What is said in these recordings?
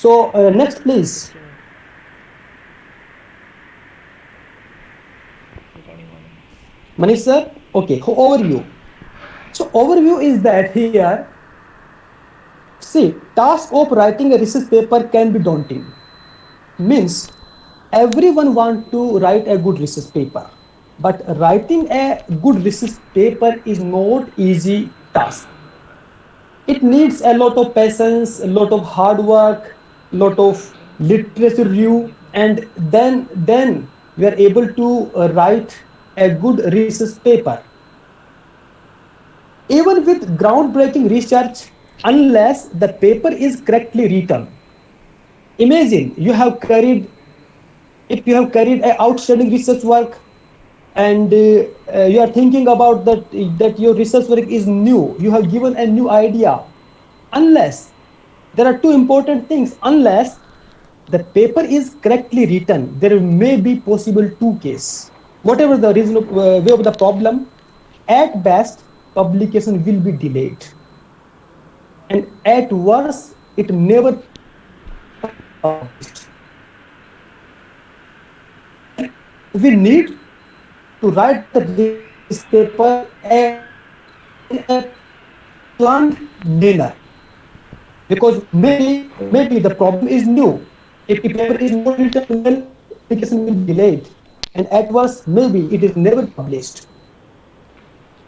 So next, please, Manish sir. Okay, overview. So overview is that here. See, task of writing a research paper can be daunting. Means everyone want to write a good research paper, but writing a good research paper is not easy task. It needs a lot of patience, a lot of hard work, lot of literature review, and then we are able to write a good research paper. Even with groundbreaking research, unless the paper is correctly written. Imagine if you have carried a outstanding research work, and you are thinking about that your research work is new, you have given a new idea. Unless there are two important things, unless the paper is correctly written, there may be possible two case. Whatever the reason way of the problem, at best publication will be delayed, and at worst it never published. And we need to write the research paper in a planned manner, because maybe the problem is new. If paper is not written well, publication will be delayed, and at worst maybe it is never published.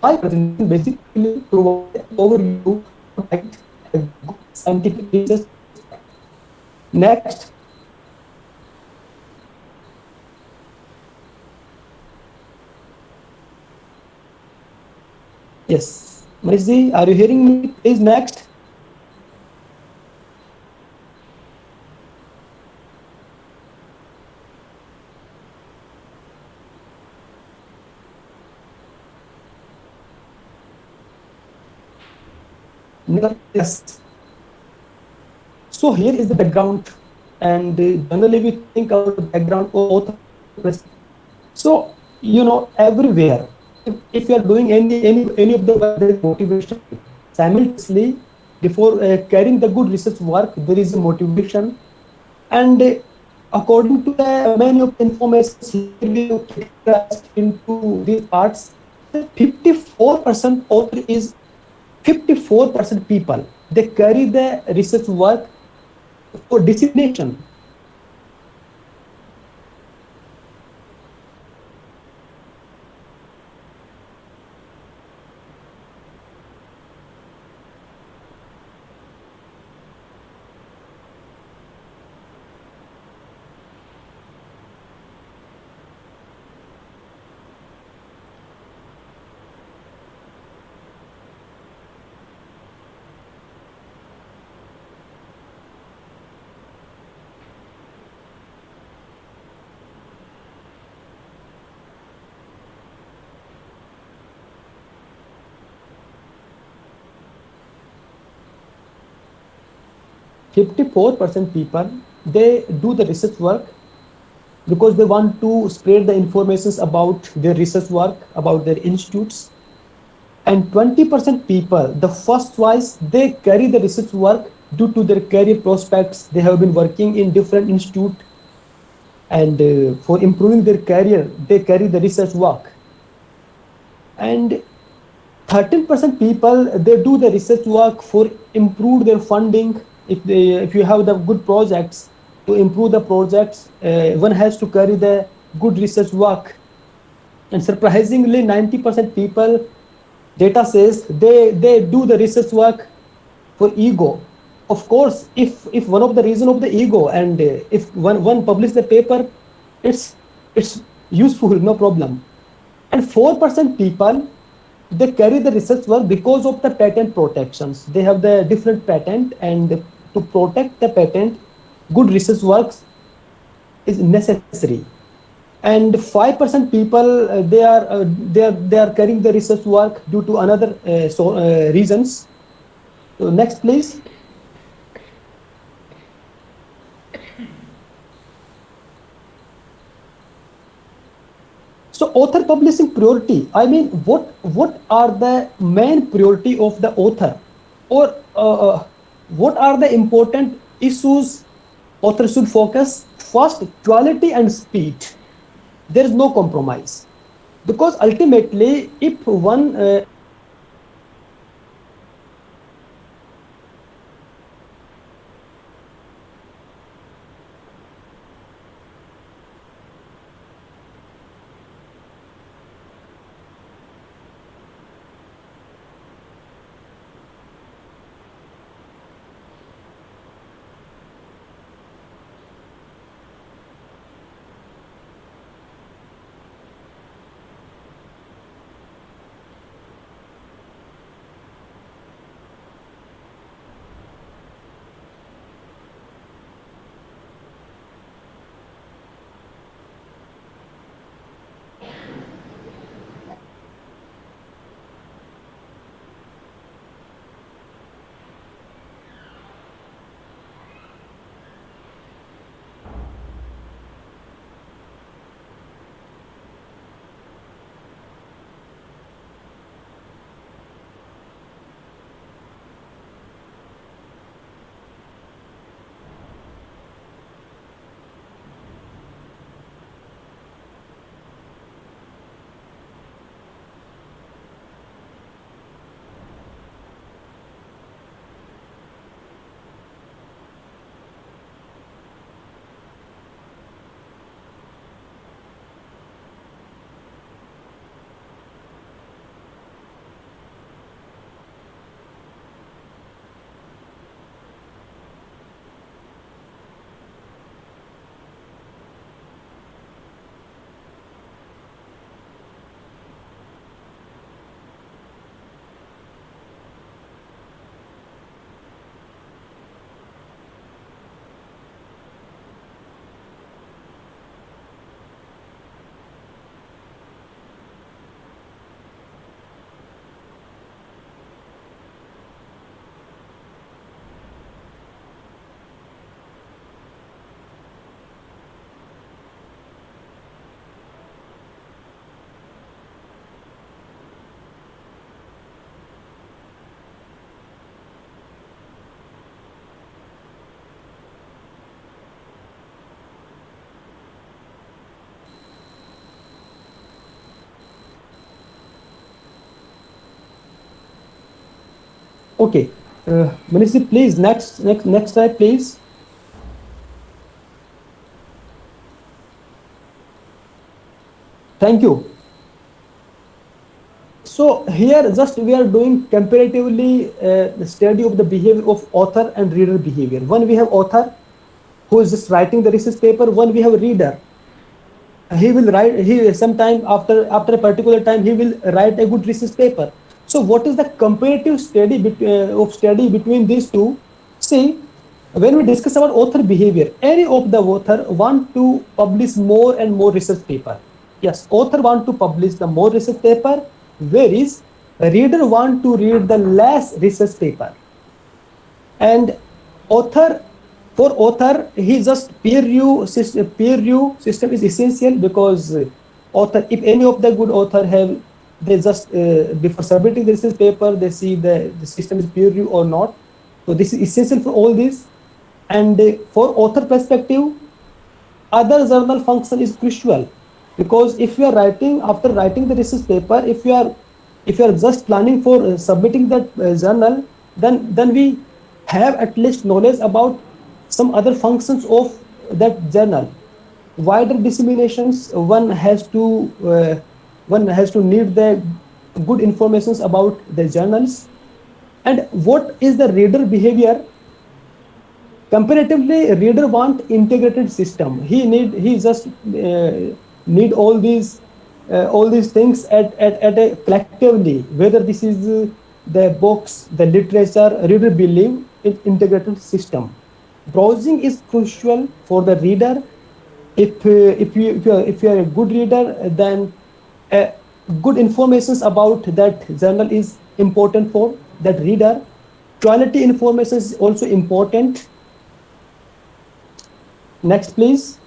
My presentation basically provide an overview how to write a good scientific research paper. Next. Yes, Manishji, are you hearing me? Please next. Yes. So here is the background, and generally we think about the background of author preparation. So everywhere, if you are doing any of the work, there is motivation. Simultaneously, before carrying the good research work, there is a motivation, and according to the many of the information here we have categorized into these parts. 54% author is 54% people. They carry the research work for dissemination. 54% people, they do the research work because they want to spread the informations about their research work, about their institutes. And 20% people, the first choice, they carry the research work due to their career prospects. They have been working in different institute, and for improving their career, they carry the research work. And 13% people, they do the research work for improve their funding. If you have the good projects, to improve the projects, one has to carry the good research work. And surprisingly, 90% people, data says, they do the research work for ego. Of course, if one of the reason of the ego, and if one publish the paper, it's useful, no problem. And 4% people, they carry the research work because of the patent protections. They have the different patent, and to protect the patent, good research works is necessary. And 5% people, they are carrying the research work due to another reasons. So next, please. So author publishing priority. I mean, what are the main priority of the author, or what are the important issues Author should focus first quality and speed. There is no compromise, because ultimately if one author is focusing on Okay, Manish, please next slide, please. Thank you. So here just we are doing comparatively the study of the behavior of author and reader behavior. One we have author who is just writing the research paper. One we have a reader. He will write. He sometime after a particular time he will write a good research paper. So what is the comparative study of study between these two? See, when we discuss about author behavior, any of the author want to publish more and more research paper. Yes, author want to publish the more research paper, whereas reader want to read the less research paper. And author, for author he just peer review system is essential, because author, if any of the good author have, they just before submitting the research paper they see the system is peer review or not. So this is essential for all this. And for author perspective, other journal function is crucial, because if you are writing, after writing the research paper, if you are just planning for submitting that journal, then we have at least knowledge about some other functions of that journal. Wider disseminations, one has to need the good informations about the journals. And what is the reader behavior? Comparatively, reader want integrated system. He just need all these things at a collectively, whether this is the books, the literature. Reader believe in integrated system. Browsing is crucial for the reader. If you are a good reader, then uh, good informations about that journal is important for that reader. Quality information is also important. Next, please.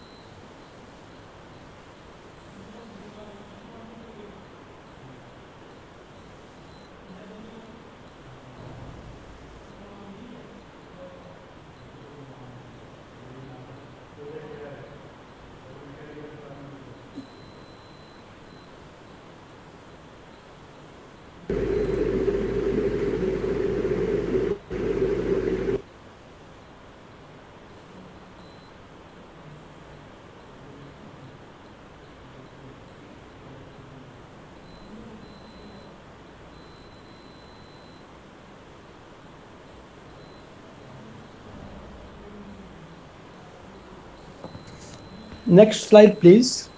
Next slide, please.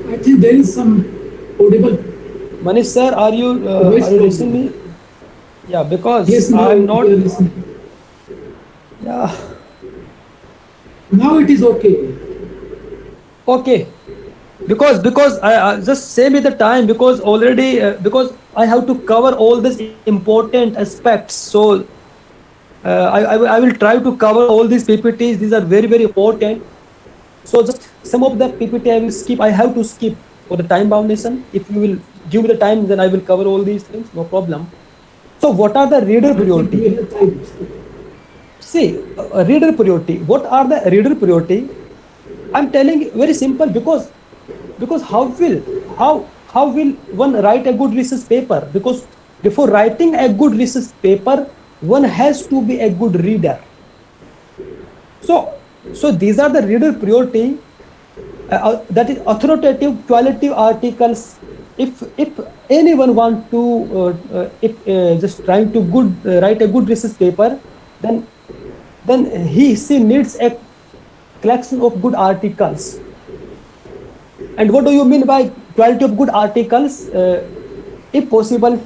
I think there is some audible Manish sir, voice are you listening problem. me? Yeah, because Yes, now I'm we not. are listening. Yeah. Now it is okay. Okay. Because I just save me the time, because already because I have to cover all these important aspects. So I will try to cover all these PPTs. These are very very important. So just some of the PPT I will skip. I have to skip for the time foundation. If you will give the time, then I will cover all these things. No problem. So what are the reader I think priority? we have time. See, reader priority. What are the reader priority? I'm telling very simple, because how will one write a good research paper? Because before writing a good research paper, one has to be a good reader. So these are the reader priority. That is authoritative quality articles. If anyone want to if just trying to good write a good research paper, then he she needs a collection of good articles. And what do you mean by quality of good articles? If possible,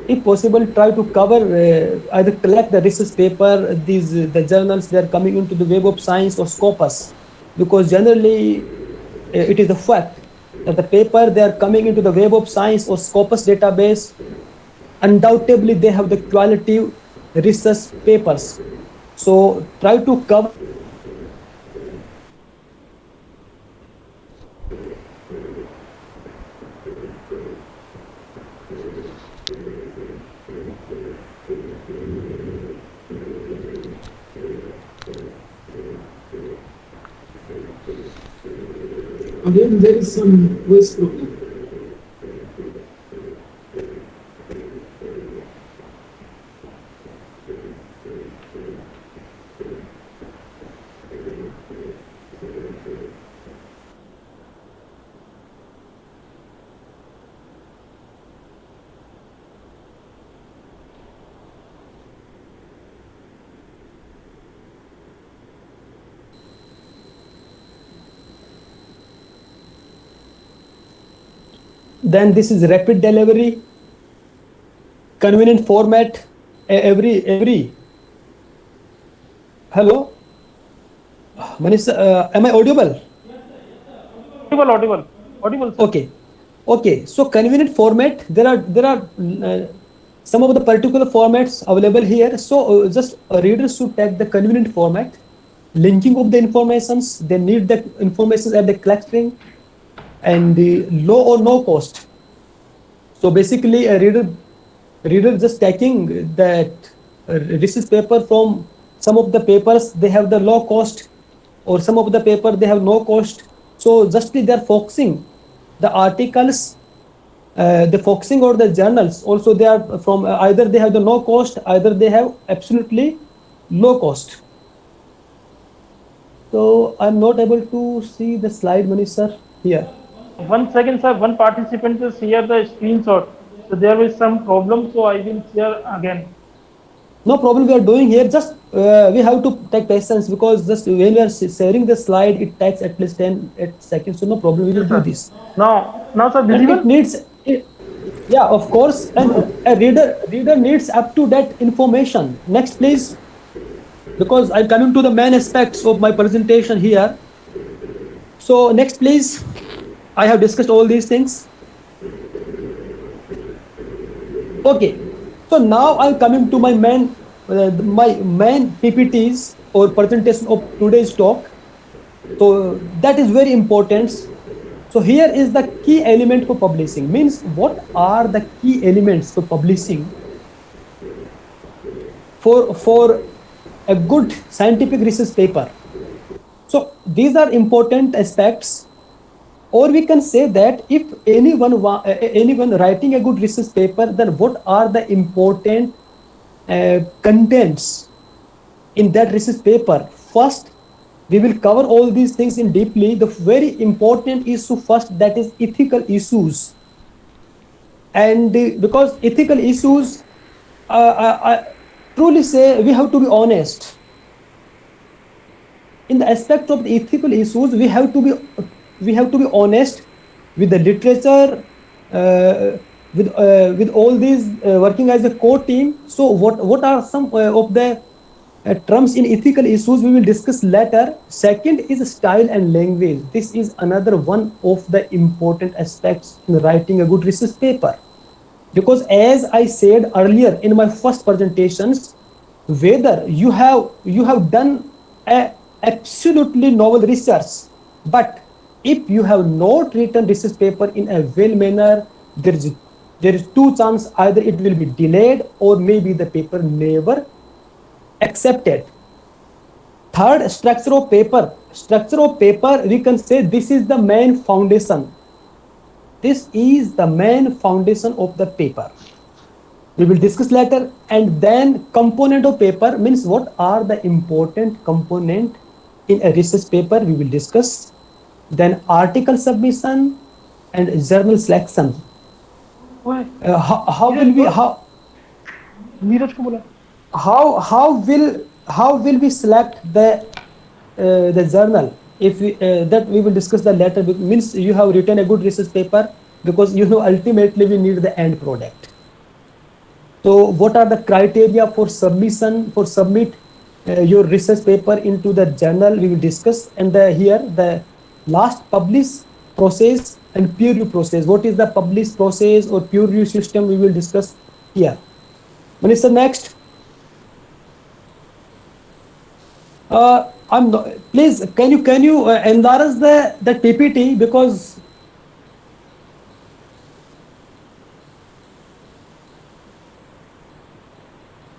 if possible, try to cover, either collect the research paper, these the journals they are coming into the Web of Science or Scopus, because generally it is the fact that the paper they are coming into the Web of Science or Scopus database, undoubtedly they have the quality research papers. So try to cover all these aspects. Again, there is some voice problem. Then this is rapid delivery, convenient format. Every hello, Manish, am I audible? Audible, audible, audible, sir. Okay, okay. So convenient format. There are some of the particular formats available here. So just readers should take the convenient format. Linking of the informations. They need the information at the clustering, and the low or no cost. So basically, a reader just taking that research paper from some of the papers, they have the low cost, or some of the paper they have no cost. So justly they are focusing the articles, the focusing or the journals. Also they are from either they have the no cost, either they have absolutely low cost. So I'm not able to see the slide, Manish sir, here. 1 second, sir. One participant is here the screenshot. So there is some problem. So I will share again. No problem, we are doing here. Just we have to take patience, because just when we are sharing the slide, it takes at least 10 seconds. So no problem, we will Yes, do sir. this. Now, sir, And it visible? needs, yeah, of course. And a reader needs up to date information. Next, please, because I'm coming to the main aspects of my presentation here. So next, please. I have discussed all these things. Okay. So now I'm coming to my main PPTs or presentation of today's talk. So that is very important. So here is the key element for publishing. Means what are the key elements for publishing for a good scientific research paper? So these are important aspects, or we can say that if anyone writing a good research paper, then what are the important contents? in that research paper. First, we will cover all these things in deeply. The very important issue first, that is ethical issues. And because ethical issues, I truly say we have to be honest. In the aspect of the ethical issues, we have to be honest with the literature, with all these working as a core team. So what are some of the terms in ethical issues we will discuss later. Second is style and language. This is another one of the important aspects in writing a good research paper, because as I said earlier in my first presentations, whether you have done a absolutely novel research, but if you have not written research paper in a well manner, there is two chances: either it will be delayed or maybe the paper never accepted. Third, structure of paper. Structure of paper, we can say this is the main foundation. This is the main foundation of the paper. We will discuss later. And then component of paper means what are the important component in a research paper, we will discuss. Then article submission and journal selection. Why? How will we Neeraj को बोला. how will we select the journal? If we that we will discuss the later. Means you have written a good research paper, because ultimately we need the end product. So what are the criteria for submit your research paper into the journal, we will discuss. And here the last publish process and peer review process. What is the publish process or peer review system, we will discuss here. Manish sir, next. I'm not, please can you enlarge the PPT, because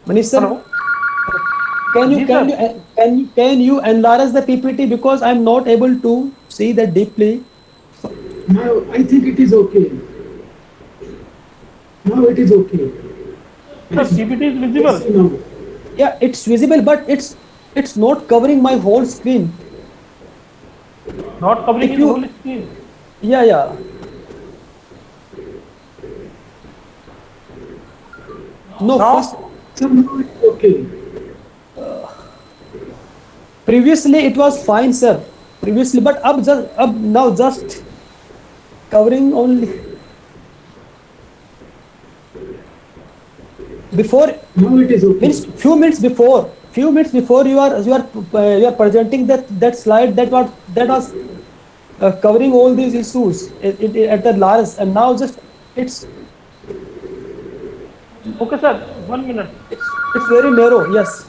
Manish sir, Hello? can you enlarge the PPT, because I'm not able to see that deeply. Now I think it is okay. Now it is okay. Sir, PPT is Let's visible. see now. Yeah, it's visible, but it's not covering my whole screen. Not covering If his you- whole screen. Yeah. No, Now? first, So now it's okay. previously it was fine, sir. Previously, but now just covering only. Before, Now it is okay. means few minutes before you are presenting that slide that was covering all these issues at the last, and now just it's Okay, sir. 1 minute. it's very narrow. Yes.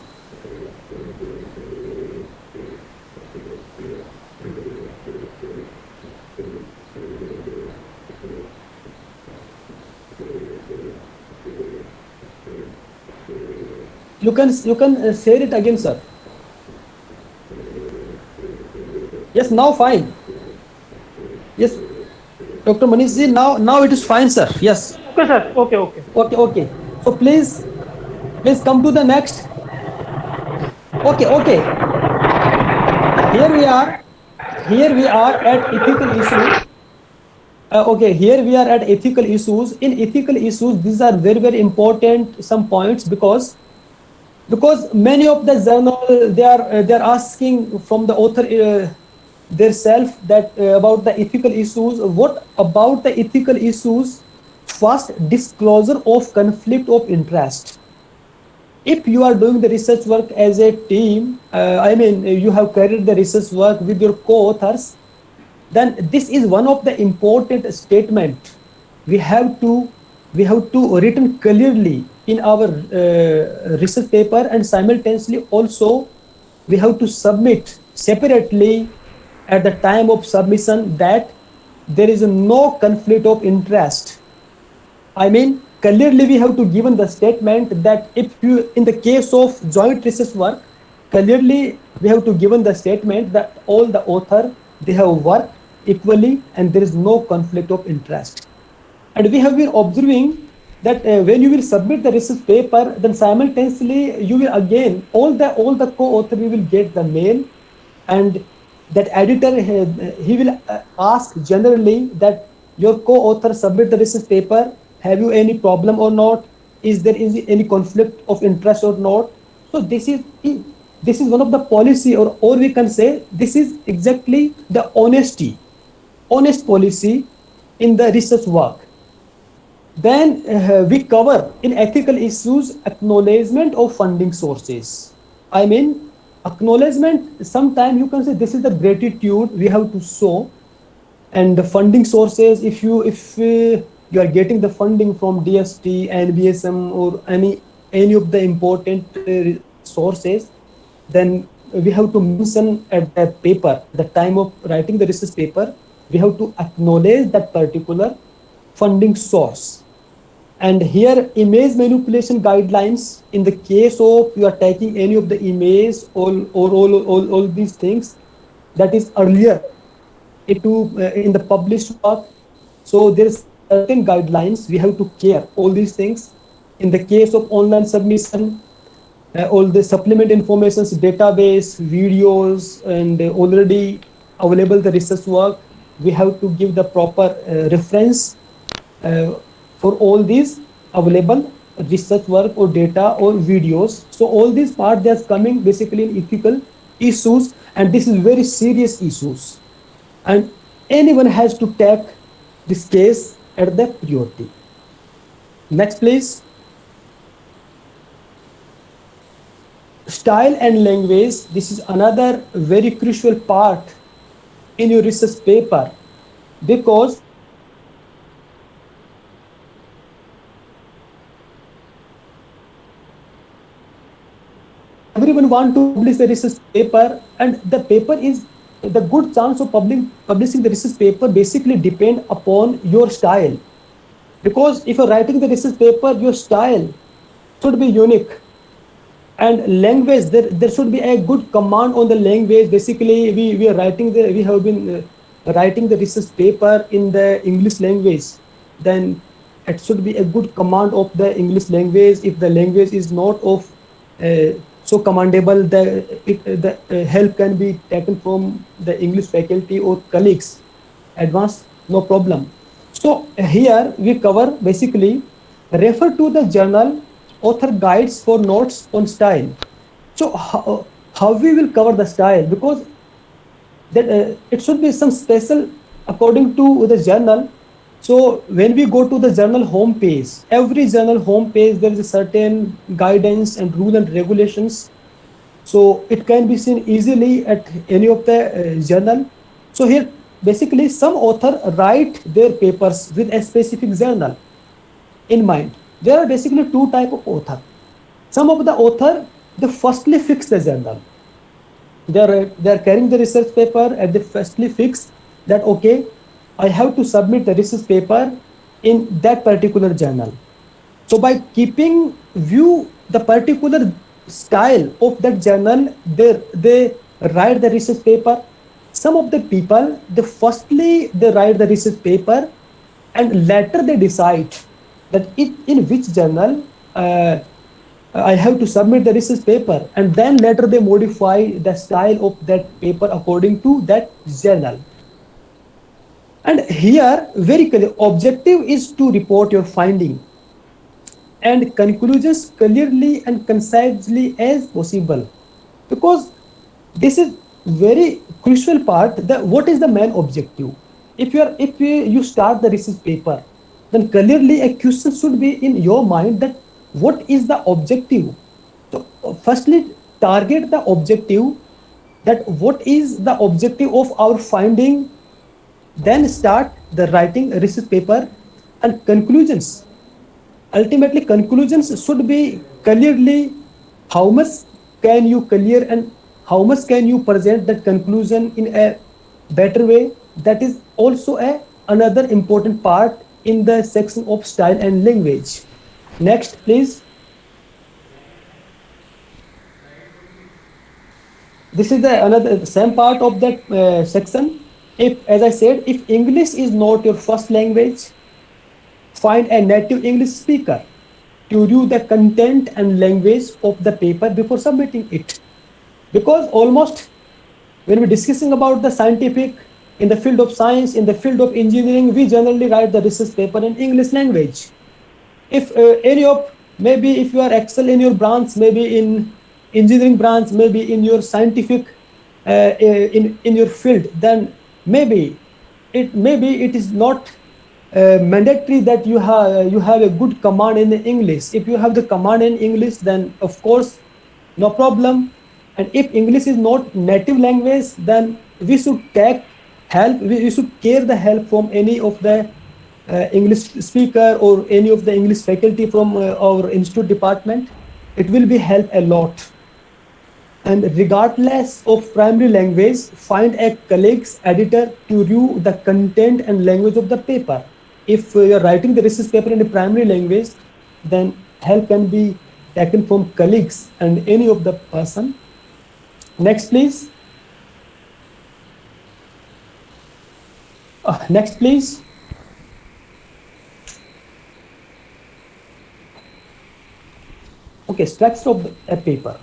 You can share it again, sir. Yes, now fine. Yes, Dr. Manish ji, now it is fine, sir. Yes. Okay, sir. Okay. Okay. So please come to the next. Okay. Here we are at ethical issue. Here we are at ethical issues. In ethical issues, these are very, very important some points, because many of the journal they are asking from the author their self that about the ethical issues. What about the ethical issues? First, disclosure of conflict of interest. If you are doing the research work as a team, you have carried the research work with your co-authors, then this is one of the important statement we have to written clearly in our research paper, and simultaneously also we have to submit separately at the time of submission that there is no conflict of interest. Clearly we have to given the statement that if you, in the case of joint research work, clearly we have to given the statement that all the author, they have worked equally and there is no conflict of interest. And we have been observing that when you will submit the research paper, then simultaneously you will again all the co-author will get the mail, and that editor he will ask generally that your co-author submit the research paper, have you any problem or not, is there is any conflict of interest or not. So this is one of the policy, or we can say this is exactly the honest policy in the research work. Then we cover in ethical issues acknowledgement of funding sources. I mean, acknowledgement, sometimes you can say this is the gratitude we have to show, and the funding sources, if you are getting the funding from DST, NBSM, or any of the important sources, then we have to mention at the paper, the time of writing the research paper, we have to acknowledge that particular funding source. And here image manipulation guidelines, in the case of you are taking any of the image, all these things that is earlier in the published work. So there is certain guidelines we have to care all these things. In the case of online submission, all the supplement informations, database, videos, and already available the research work, we have to give the proper reference uh, for all these available research work or data or videos. So all these part, they are coming basically in ethical issues, and this is very serious issues, and anyone has to take this case at the priority. Next, please. Style and language. This is another very crucial part in your research paper, because everyone want to publish the research paper, and the paper is the good chance of publishing the research paper basically depend upon your style. Because if you're writing the research paper, your style should be unique, and language, there should be a good command on the language. Basically we have been writing the research paper in the English language, then it should be a good command of the English language. If the language is not of so commendable, the help can be taken from the English faculty or colleagues advanced, no problem. So here we cover basically refer to the journal author guides for notes on style. So how we will cover the style, because that it should be some special according to the journal. So when we go to the journal homepage, every journal homepage, there is a certain guidance and rule and regulations. So it can be seen easily at any of the journal. So here basically some author write their papers with a specific journal in mind. There are basically two type of author. Some of the author, they firstly fix the journal. They are carrying the research paper, and they firstly fix that okay, I have to submit the research paper in that particular journal. So by keeping view the particular style of that journal, they write the research paper. Some of the people, they firstly they write the research paper, and later they decide that in which journal I have to submit the research paper, and then later they modify the style of that paper according to that journal. And here, very clear, objective is to report your finding and conclusions clearly and concisely as possible. Because this is very crucial part. What is the main objective? If you start the research paper, then clearly a question should be in your mind that what is the objective. So firstly, target the objective, that what is the objective of our finding, then start the writing research paper. And conclusions, ultimately conclusions should be clearly how much can you clear and how much can you present that conclusion in a better way. That is also another important part in the section of style and language. Next, please. This is the another same part of that section. If, as I said, if English is not your first language, find a native English speaker to review the content and language of the paper before submitting it. Because almost when we're discussing about the scientific, in the field of science, in the field of engineering, we generally write the research paper in English language. If any of, maybe if you are excel in your branch, maybe in engineering branch, maybe in your scientific, in your field, then maybe it is not mandatory that you have a good command in English. If you have the command in English, then of course no problem. And if English is not native language, then we should take help. We should care the help from any of the English speaker or any of the English faculty from our institute department. It will be help a lot. And regardless of primary language, find a colleague's editor to review the content and language of the paper. If you're writing the research paper in the primary language, then help can be taken from colleagues and any of the person. Next, please. Next, please. Okay, structure of a paper.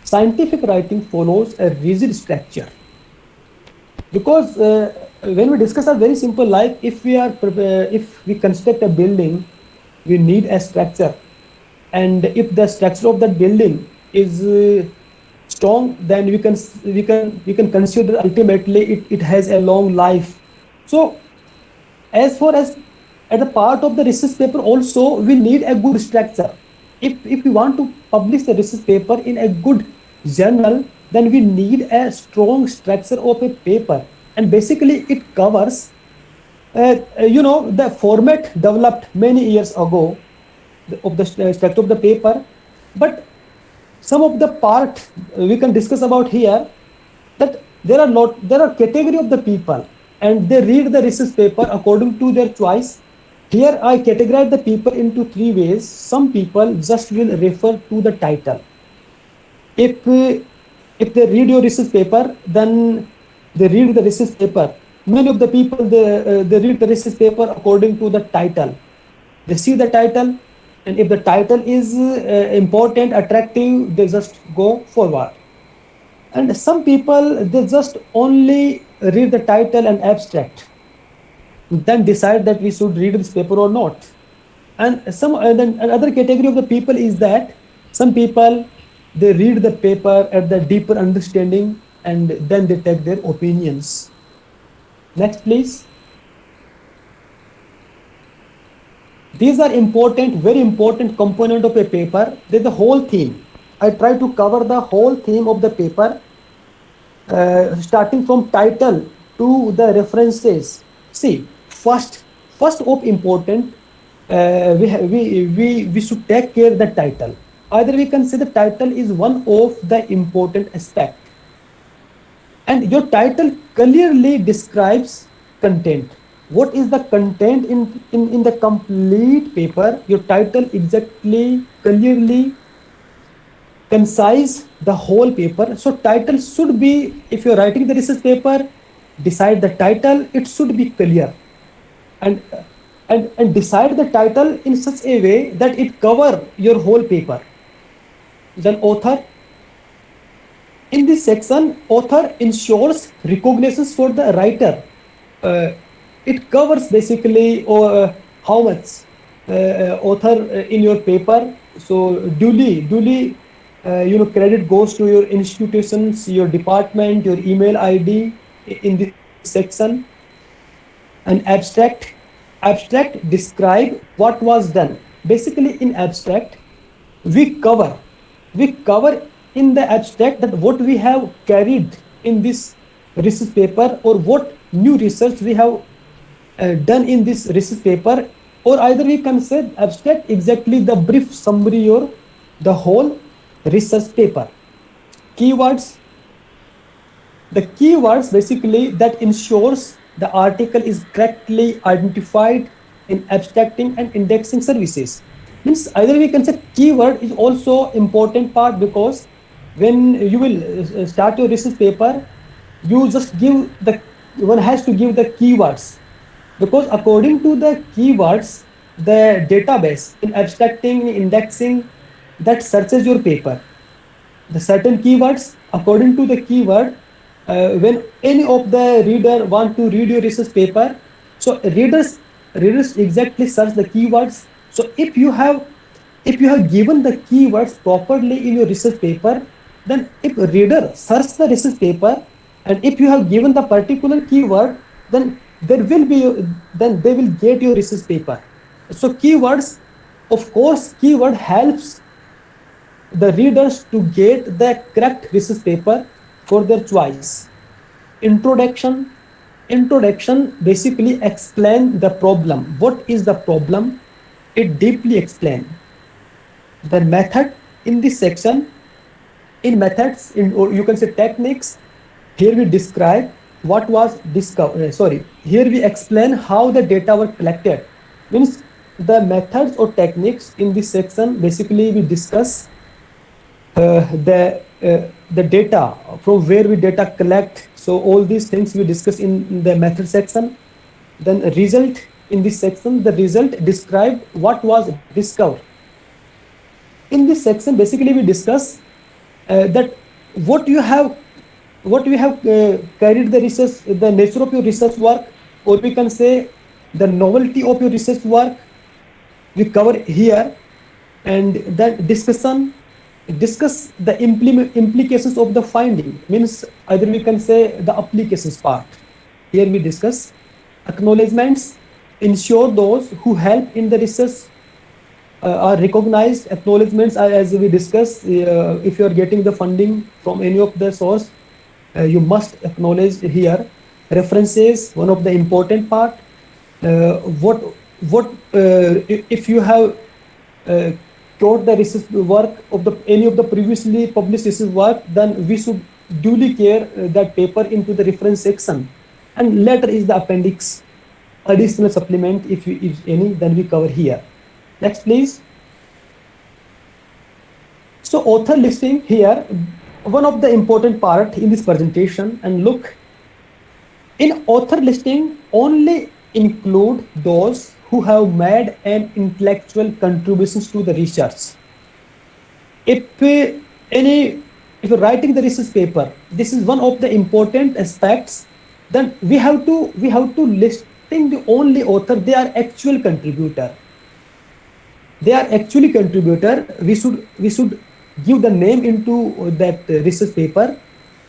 Scientific writing follows a rigid structure because when we discuss a very simple, like if we construct a building, we need a structure, and if the structure of that building is strong, then we can consider ultimately it has a long life. So as far as at the part of the research paper also, we need a good structure. If we want to publish the research paper in a good journal, then we need a strong structure of a paper, and basically it covers the format developed many years ago of the structure of the paper. But some of the part we can discuss about here, that there are category of the people, and they read the research paper according to their choice. Here I categorize the people into three ways. Some people just will refer to the title. If they read your research paper, then they read the research paper. Many of the people, they read the research paper according to the title. They see the title, and if the title is important, attractive, they just go forward. And some people, they just only read the title and abstract, then decide that we should read this paper or not. And then another category of the people is that some people, they read the paper at the deeper understanding, and then they take their opinions. Next, please. These are important, very important component of a paper. There's the whole theme. I try to cover the whole theme of the paper, starting from title to the references. See, first of important, we should take care of the title. Either we can say the title is one of the important aspect, and your title clearly describes content. What is the content in the complete paper? Your title exactly, clearly, concise the whole paper. So title should be, if you're writing the research paper, decide the title, it should be clear, and decide the title in such a way that it cover your whole paper. Then author. In this section, author ensures recognitions for the writer. It covers basically how much author in your paper. So duly credit goes to your institutions, your department, your email ID in this section. And abstract describe what was done. Basically in abstract, we cover in the abstract that what we have carried in this research paper, or what new research we have done in this research paper, or either we can say abstract exactly the brief summary or the whole research paper. Keywords. The keywords basically that ensures the article is correctly identified in abstracting and indexing services. Means either we can say keyword is also important part, because when you will start your research paper, you just one has to give the keywords, because according to the keywords, the database in abstracting, indexing that searches your paper. The certain keywords, according to the keyword, when any of the reader want to read your research paper, so readers exactly search the keywords. So if you have given the keywords properly in your research paper, then if a reader search the research paper, and if you have given the particular keyword, then there will be then they will get your research paper. So keywords, of course, keyword helps the readers to get the correct research paper for their choice. Introduction. Introduction basically explain the problem. What is the problem? It deeply explain. The method in this section, in methods, or you can say techniques, here we describe what was discovered. Here we explain how the data were collected. Means the methods or techniques in this section, basically we discuss the data, from where we data collect. So all these things we discuss in the method section. Then result, in this section the result described what was discovered. In this section basically we discuss that what you have carried the research, the nature of your research work, or we can say the novelty of your research work, we cover here. And that discuss the implications of the finding, means either we can say the applications part. Here we discuss acknowledgements, ensure those who help in the research are recognized. Acknowledgements are, as we discussed, if you are getting the funding from any of the source, you must acknowledge here. References, one of the important part. If you have taught the research work of the any of the previously published research work, then we should duly care that paper into the reference section. And later is the appendix, additional supplement if any, then we cover here. Next please. So author listing here, one of the important part in this presentation. And look, in author listing only include those who have made an intellectual contributions to the research. If you're writing the research paper, this is one of the important aspects. Then we have to listing the only author, they are actual contributor. They are actually contributor. We should give the name into that research paper,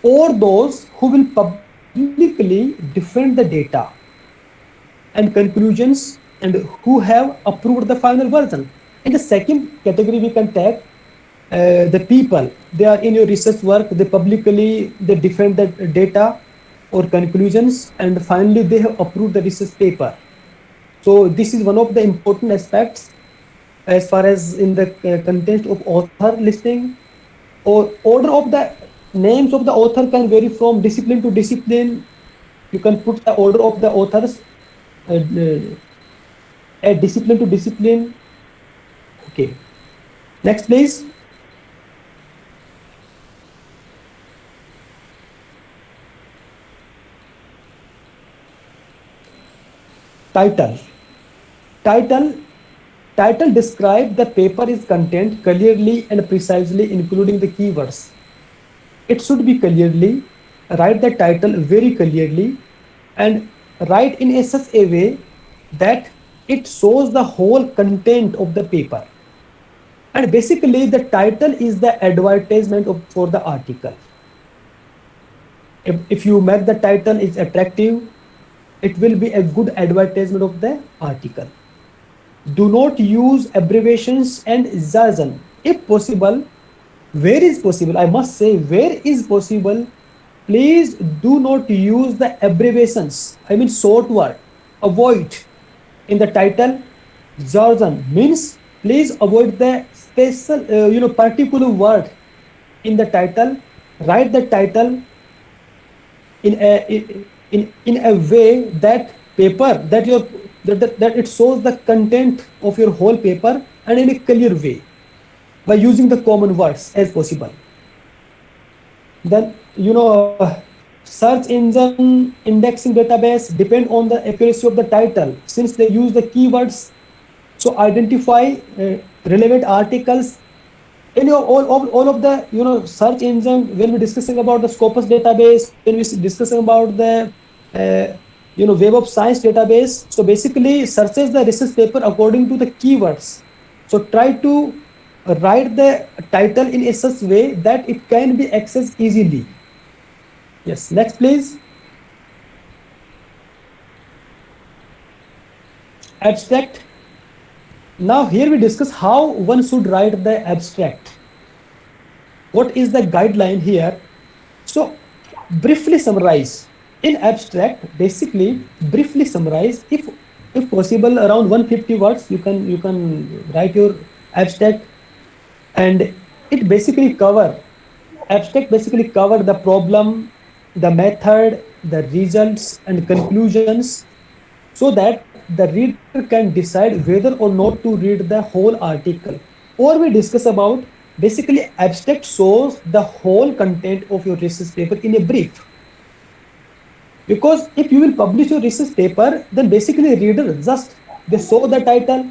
or those who will publicly defend the data and conclusions, and who have approved the final version. In the second category we can take the people, they are in your research work, they publicly defend the data or conclusions, and finally they have approved the research paper. So this is one of the important aspects as far as in the content of author listing. Or order of the names of the author can vary from discipline to discipline. You can put the order of the authors a discipline to discipline. Okay, next please. Title describe the paper's content clearly and precisely, including the keywords. It should be clearly, write the title very clearly, and write in such a way that it shows the whole content of the paper. And basically the title is the advertisement for the article. If you make the title is attractive, it will be a good advertisement of the article. Do not use abbreviations and jargon. If possible, where is possible, I must say, where is possible, please do not use the abbreviations, I mean short word. Avoid in the title. Jargon means please avoid the special particular word in the title. Write the title in a way that it shows the content of your whole paper, and in a clear way, by using the common words as possible. Then search engine indexing database depend on the accuracy of the title, since they use the keywords So identify relevant articles in your all of the search engine. When we're discussing about the Scopus database, when we're discussing about the uh, Web of Science database, so basically searches the research paper according to the keywords. So try to write the title in a such way that it can be accessed easily. Yes, next please. Abstract. Now here we discuss how one should write the abstract. What is the guideline here? So briefly summarize. In abstract, basically briefly summarize. If possible, around 150 words, you can write your abstract, and it basically cover abstract basically cover the problem, the method, the results, and conclusions, so that the reader can decide whether or not to read the whole article. Or we discuss about basically abstract shows the whole content of your research paper in a brief. Because if you will publish your research paper, then basically reader just they saw the title,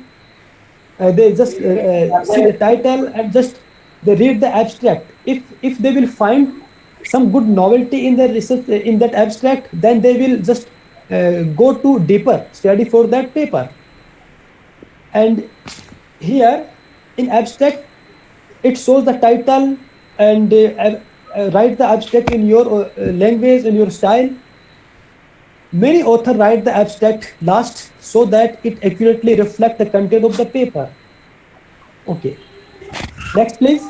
they just see the title and just they read the abstract. If they will find some good novelty in the research in that abstract, then they will just go to deeper study for that paper. And here in abstract, it shows the title, and write the abstract in your language, in your style. Many authors write the abstract last so that it accurately reflects the content of the paper. Okay, next please.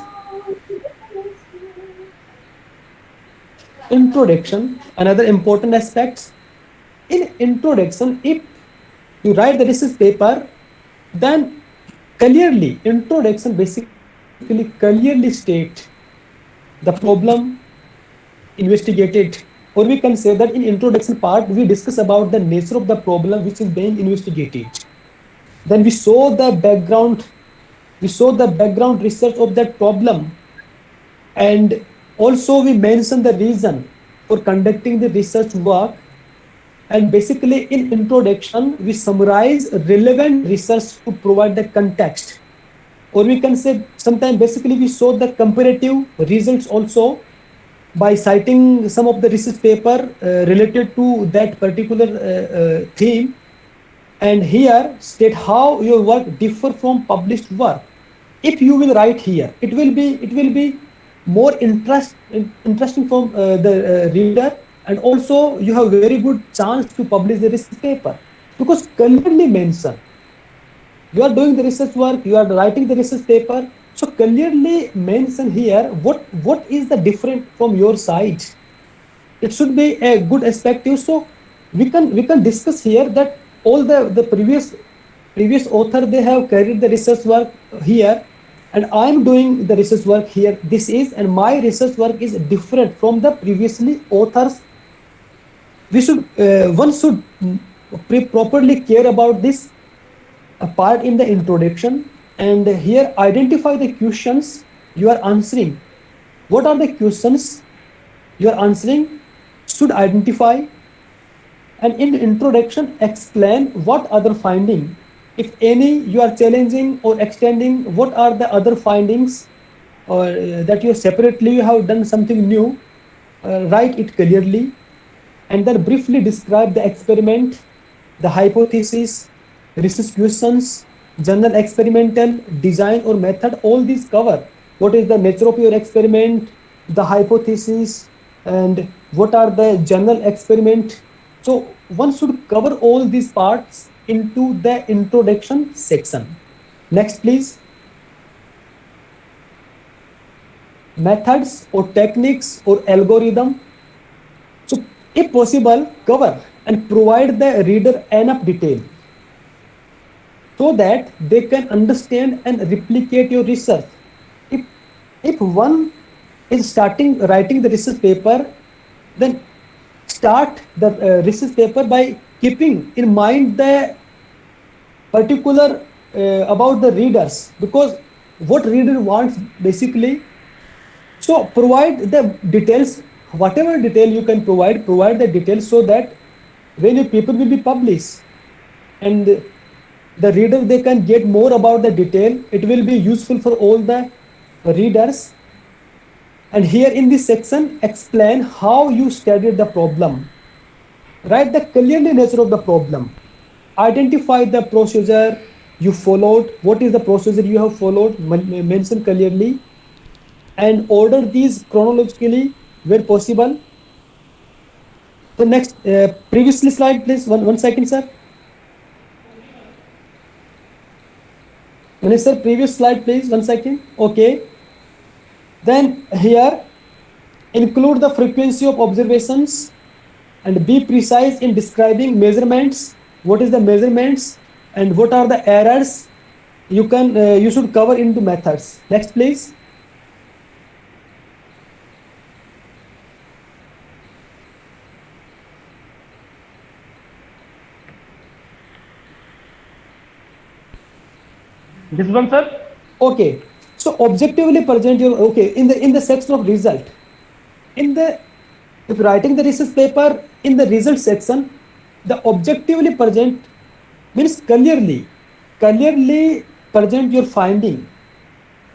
Introduction, another important aspect. In introduction, if you write the research paper, then clearly, introduction basically clearly state the problem investigated. Or we can say that in introduction part, we discuss about the nature of the problem which is being investigated. Then we saw the background research of that problem, and also we mention the reason for conducting the research work. And basically in introduction, we summarize relevant research to provide the context. Or we can say sometimes basically we show the comparative results also by citing some of the research paper related to that particular theme. And here state how your work differ from published work. If you will write here, it will be more interesting from the reader, and also you have very good chance to publish the research paper, because clearly mention you are doing the research work, you are writing the research paper. So clearly mention here what is the different from your side. It should be a good aspect. So we can discuss here that all the previous author, they have carried the research work here, and I am doing the research work here. This is, and my research work is different from the previously authors. We should one should properly care about this part in the introduction. And here identify the questions you are answering. What are the questions you are answering? Should identify. And in introduction, explain what other finding, if any, you are challenging or extending. What are the other findings, or that you separately have done something new? Write it clearly, and then briefly describe the experiment, the hypothesis, research questions, general experimental design or method. All these cover what is the nature of your experiment, the hypothesis, and what are the general experiment. So one should cover all these parts into the introduction section. Next, please. Methods or techniques or algorithm. So if possible, cover and provide the reader enough detail so that they can understand and replicate your research. If, if one is starting writing the research paper, then start the research paper by keeping in mind the particular about the readers, because what reader wants basically. So provide the details, whatever detail you can provide the details, so that when your paper will be published, and The reader, they can get more about the detail. It will be useful for all the readers. And here in this section, explain how you studied the problem. Write the clearly nature of the problem. Identify the procedure you followed. What is the procedure you have followed? Mention clearly. And order these chronologically where possible. The next, previously slide, please. One second, sir. Sir, previous slide, please. 1 second. Okay. Then here, include the frequency of observations and be precise in describing measurements. What is the measurements and what are the errors? You should cover into methods. Next, please. This one, sir. Okay. So objectively present your, okay, in the section of result. If writing the research paper in the result section, the objectively present means clearly present your finding.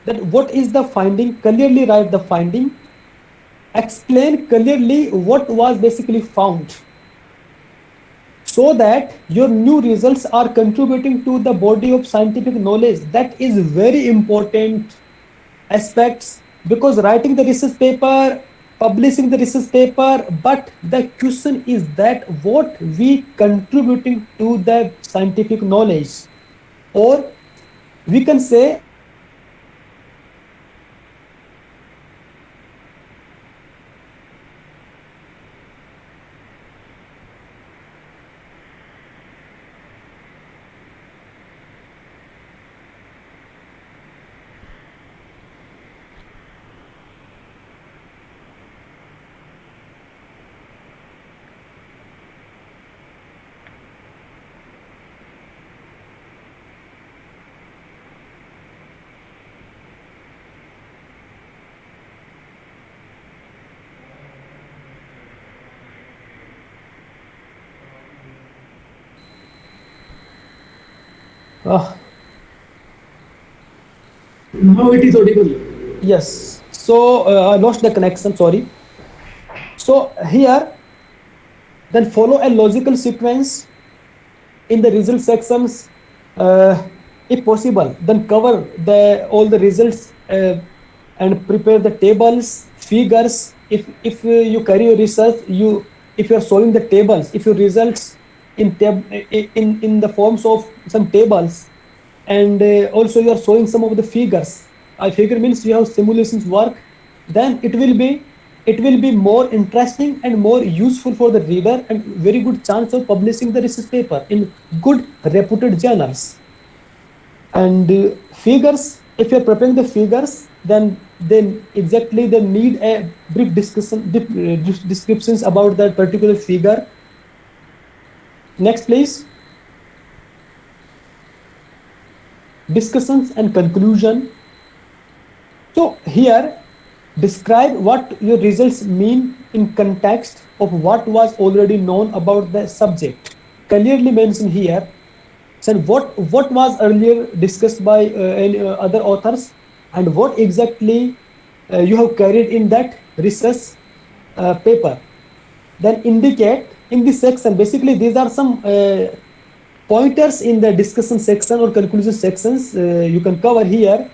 That what is the finding? Clearly write the finding. Explain clearly what was basically found, so that your new results are contributing to the body of scientific knowledge. That is very important aspects, because writing the research paper, publishing the research paper, but the question is that what we contributing to the scientific knowledge, or we can say uh, Now it is audible. yes. So I lost the connection, sorry. So here, then follow a logical sequence in the result sections. If possible, then cover all the results and prepare the tables, figures. If you carry your research, if you are showing the tables, if your results in the forms of some tables, and also you are showing some of the figures. Figure means you have simulations work. Then it will be more interesting and more useful for the reader, and very good chance of publishing the research paper in good reputed journals. And figures, if you are preparing the figures, then exactly they need a brief discussion, descriptions about that particular figure. Next, please. Discussions and conclusion. So here, describe what your results mean in context of what was already known about the subject. Clearly mention here, so what was earlier discussed by other authors, and what exactly you have carried in that research paper. Then indicate in this section, basically these are some pointers in the discussion section or conclusion sections you can cover here.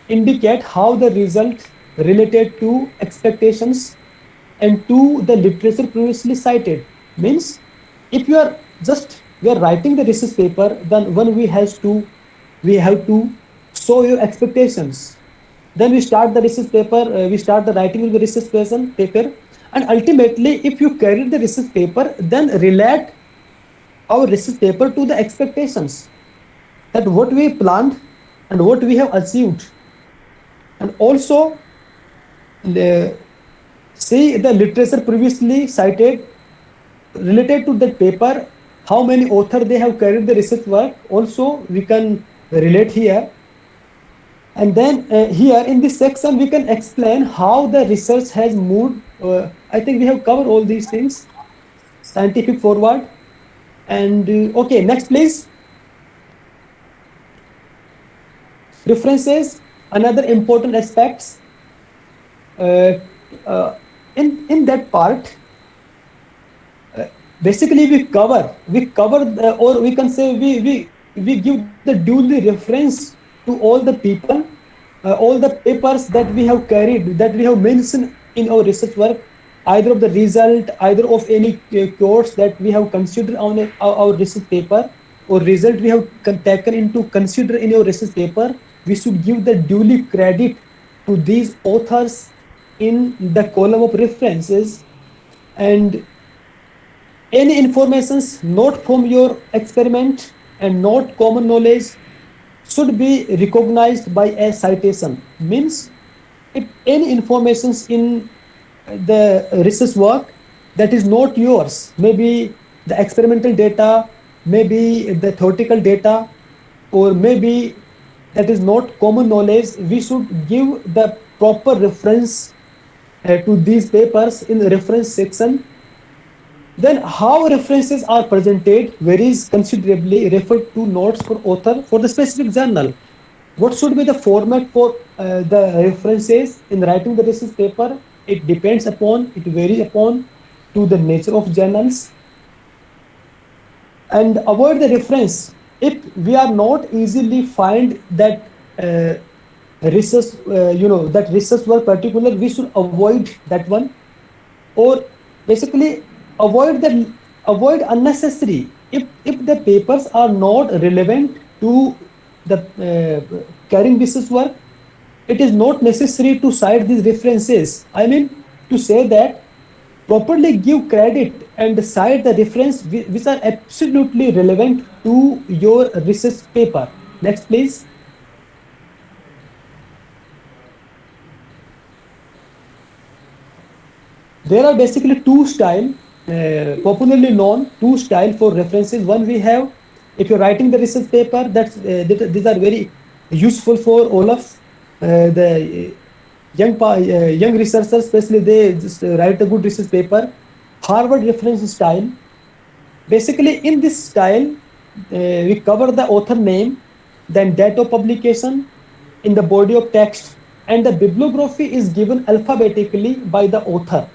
Indicate how the result related to expectations and to the literature previously cited. Means if you are writing the research paper, then we have to show your expectations. Then we start the research paper, we start the writing of the research paper, and ultimately if you carry the research paper, then relate our research paper to the expectations, that what we planned and what we have achieved. And also see the literature previously cited related to that paper, how many authors they have carried the research work, also we can relate here. And then here in this section we can explain how the research has moved. I think we have covered all these things. Scientific forward. And okay, next please. References, another important aspects. Uh, in that part, basically we cover or we can say we give the duly reference to all the people, all the papers that we have carried, that we have mentioned in our research work, either of the result, either of any quotes that we have considered on our research paper, or result we have taken into consider in our research paper. We should give the duly credit to these authors in the column of references. And any informations not from your experiment and not common knowledge should be recognized by a citation. Means, if any informations in the research work that is not yours, maybe the experimental data, maybe the theoretical data, or maybe that is not common knowledge, we should give the proper reference to these papers in the reference section. Then how references are presented varies considerably. Refer to notes for author for the specific journal. What should be the format for the references in writing the research paper? It depends upon, it varies upon to the nature of journals. And avoid the reference if we are not easily find that research, that research work particular, we should avoid that one. Or basically avoid unnecessary if the papers are not relevant to the carrying business work. It is not necessary to cite these references. I mean to say that properly give credit and cite the reference which are absolutely relevant to your research paper. Next, please. There are basically two style, popularly known two style for references. One we have, if you're writing the research paper, these are very useful for all of the young researchers, especially they just write a good research paper. Harvard reference style. Basically, in this style, we cover the author name, then date of publication in the body of text, and the bibliography is given alphabetically by the author.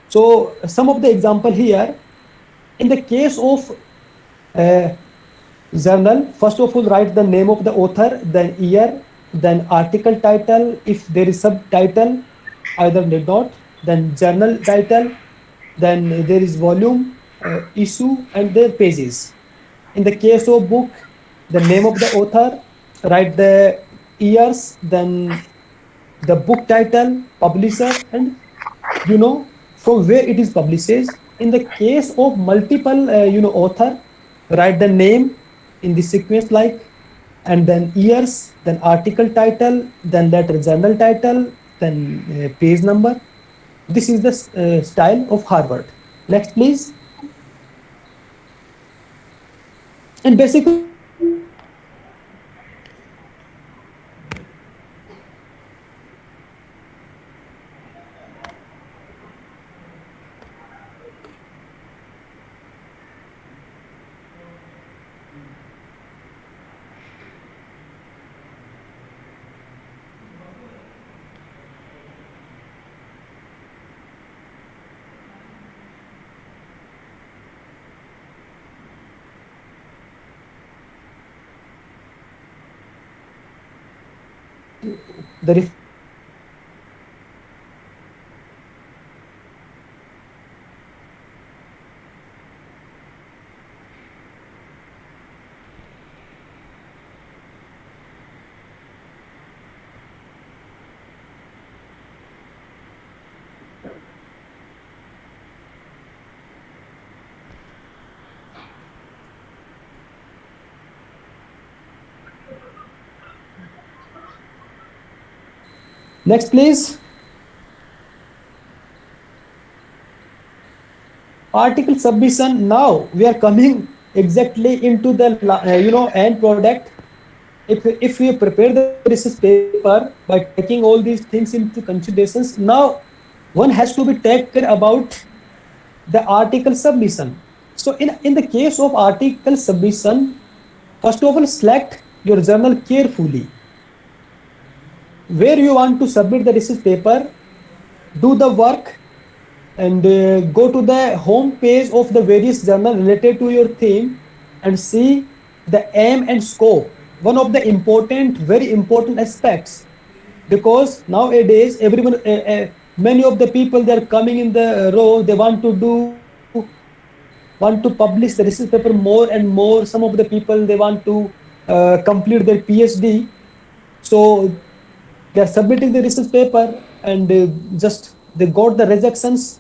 So some of the example here, in the case of uh, journal, first of all write the name of the author, then year, then article title, if there is subtitle, either need not, then journal title, then there is volume, issue, and their pages. In the case of book, the name of the author, write the years, then the book title, publisher, and from where it is published. In the case of multiple author, write the name in the sequence, like, and then years, then article title, then letter journal title, then page number. This is the style of Harvard. Next, please. And basically the next, please. Article submission. Now we are coming exactly into the end product. If we prepare the research paper by taking all these things into considerations, now one has to be taken about the article submission. So in the case of article submission, first of all select your journal carefully. Where you want to submit the research paper, do the work and go to the home page of the various journal related to your theme and see the aim and scope. One of the important, very important aspects, because nowadays everyone, many of the people, they are coming in the row, they want to publish the research paper more and more. Some of the people, they want to complete their PhD, so they are submitting the research paper and just they got the rejections.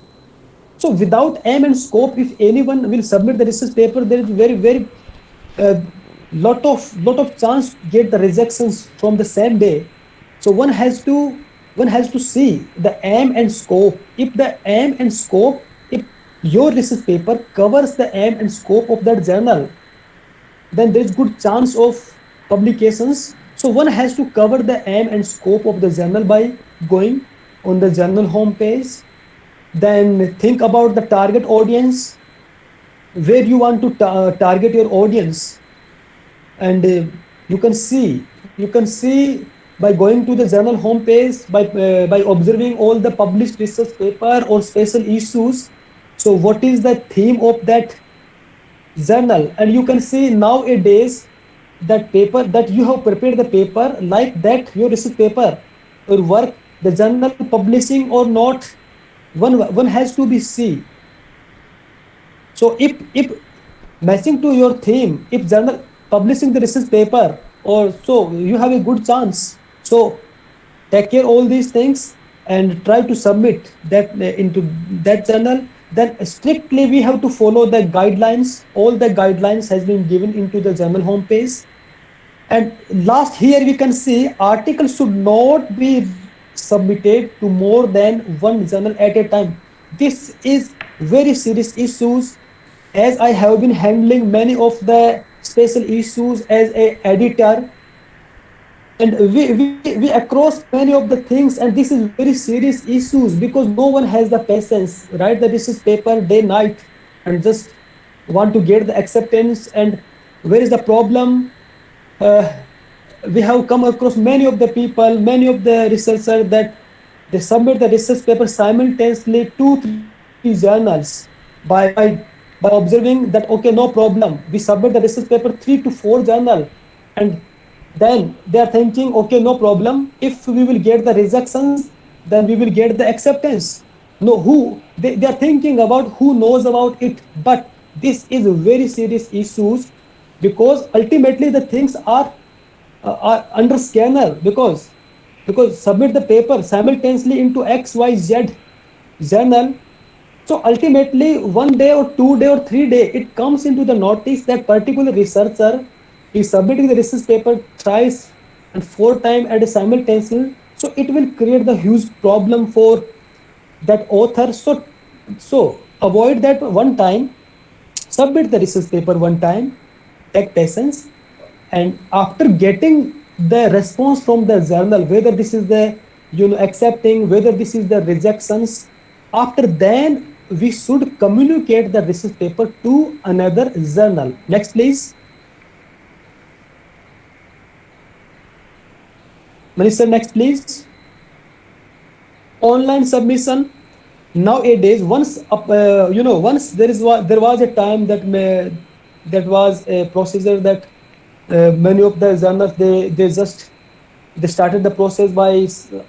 So without aim and scope, if anyone will submit the research paper, there is very uh, lot of chance to get the rejections from the same day. So one has to see the aim and scope. If the aim and scope, if your research paper covers the aim and scope of that journal, then there is good chance of publications. So one has to cover the aim and scope of the journal by going on the journal homepage. Then think about the target audience, where you want to target your audience, and you can see by going to the journal homepage, by observing all the published research paper or special issues. So what is the theme of that journal? And you can see nowadays that paper that you have prepared the paper like that, your research paper or work, the journal publishing or not, one has to be see. So if matching to your theme, if journal publishing the research paper, or so you have a good chance. So take care all these things and try to submit that into that journal. Then strictly we have to follow the guidelines. All the guidelines has been given into the journal homepage. And last, here we can see articles should not be submitted to more than one journal at a time. This is very serious issues, as I have been handling many of the special issues as a editor, and we across many of the things, and this is very serious issues because no one has the patience write the research paper day night and just want to get the acceptance. And where is the problem? uh, we have come across many of the people, many of the researchers, that they submit the research paper simultaneously 2 3 journals by observing that, okay, no problem, we submit the research paper 3 to 4 journal, and then they are thinking, okay, no problem, if we will get the rejections, then we will get the acceptance. No, they are thinking about who knows about it. But this is a very serious issues, because ultimately the things are under scanner, because submit the paper simultaneously into XYZ journal. So ultimately 1 day or 2 day or 3 day, it comes into the notice that particular researcher is submitting the research paper thrice and 4 times at a simultaneously. So it will create the huge problem for that author. So avoid that one time, submit the research paper one time, take patience, and after getting the response from the journal, whether this is the accepting, whether this is the rejections, after then we should communicate the research paper to another journal. Next please. Melissa, next please. Online submission. Nowadays, once there was a time that that was a procedure that many of the journals, they started the process by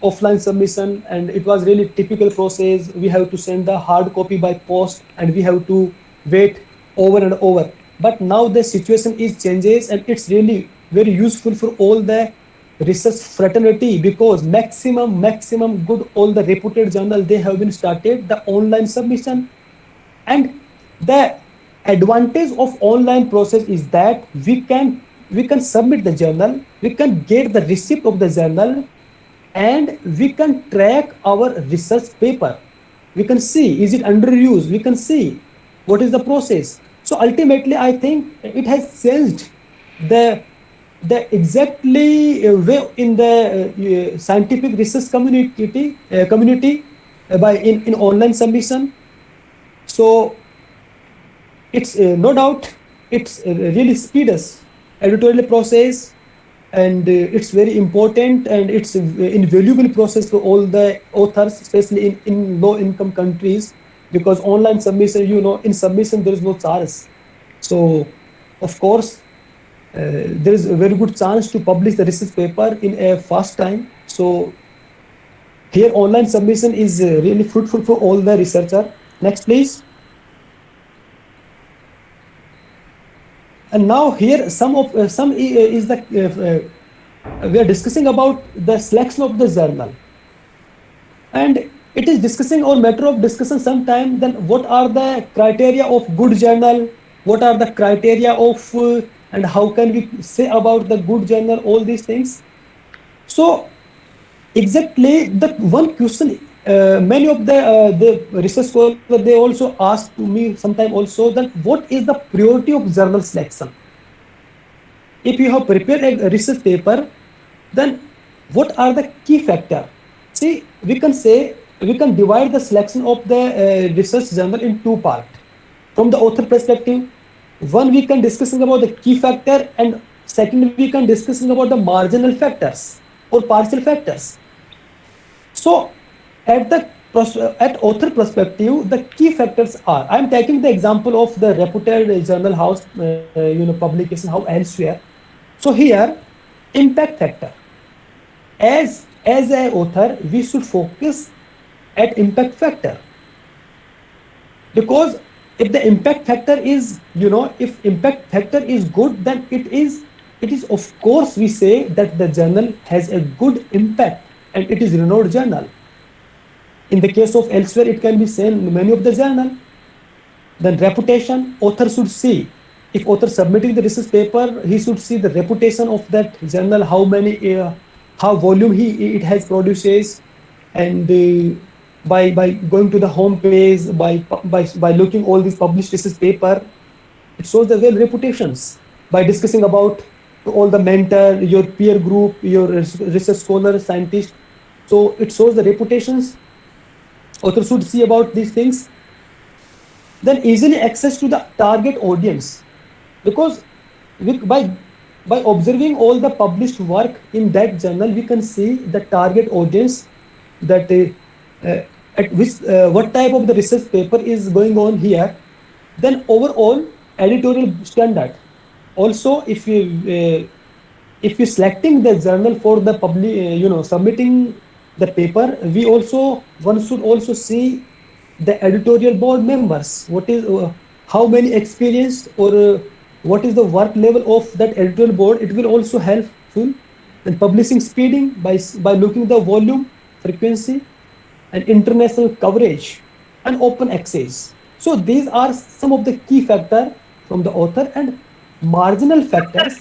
offline submission, and it was really typical process. We have to send the hard copy by post and we have to wait over and over. But now the situation is changes, and it's really very useful for all the research fraternity, because maximum good, all the reputed journal, they have been started the online submission. And the advantage of online process is that we can submit the journal, we can get the receipt of the journal, and we can track our research paper. We can see, is it under use, we can see what is the process. So ultimately I think it has changed the exactly way in the scientific research community by in online submission. So it's no doubt, it's really speed us editorial process, and it's very important, and it's a invaluable process for all the authors, especially in low income countries, because online submission, in submission there is no charge. So of course, there is a very good chance to publish the research paper in a fast time. So here online submission is really fruitful for all the researcher. Next please. And now here some is the we are discussing about the selection of the journal, and it is discussing or matter of discussion sometime. Then what are the criteria of good journal, what are the criteria of and how can we say about the good journal, all these things. So exactly the one question, many of the research scholars, they also ask to me sometime also, that what is the priority of journal selection. If you have prepared a research paper, then what are the key factor? See, we can say, we can divide the selection of the research journal in two parts. From the author perspective, one we can discussing about the key factor, and second we can discussing about the marginal factors or partial factors. So at the at author perspective, the key factors are, I am taking the example of the reputed journal house, publication house elsewhere. So here, impact factor. As a author, we should focus at impact factor, because if the impact factor is, if impact factor is good, then it is of course we say that the journal has a good impact and it is renowned journal. In the case of elsewhere, it can be seen in many of the journal. Then reputation, author should see. If author submitting the research paper, he should see the reputation of that journal, how many, how volume it has produces, and by going to the home page, by looking all these published research paper, it shows the well reputations. By discussing about all the mentor, your peer group, your research scholar, scientist, so it shows the reputations. Author should see about these things. Then easily access to the target audience, because by observing all the published work in that journal, we can see the target audience, that at which what type of the research paper is going on here. Then overall editorial standard. Also, if you selecting the journal for the submitting the paper, one should also see the editorial board members. What is how many experienced, or what is the work level of that editorial board. It will also helpful in publishing speeding, by looking the volume, frequency, and international coverage and open access. So these are some of the key factor from the author. And marginal factors.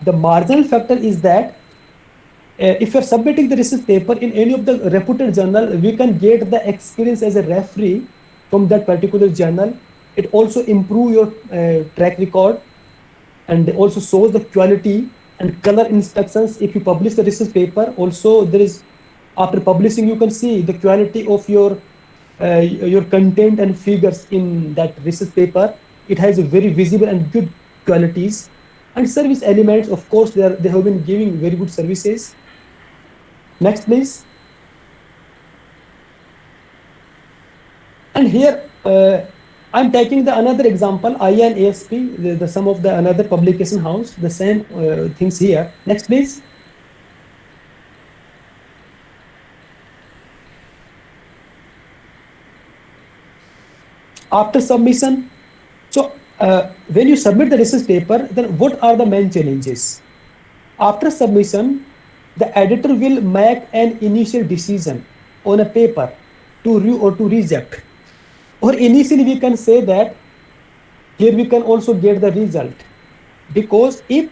The marginal factor is that if you're submitting the research paper in any of the reputed journal, we can get the experience as a referee from that particular journal. It also improve your track record, and also shows the quality and color inspections. If you publish the research paper, also there is, after publishing, you can see the quality of your content and figures in that research paper. It has a very visible and good qualities. And service elements, of course, they have been giving very good services. Next please. And here I'm taking the another example, INASP, the some of the another publication house, the same things here. Next please. After submission, so when you submit the research paper, then what are the main challenges? After submission, the editor will make an initial decision on a paper to or to reject. Or initially we can say that here we can also get the result, because if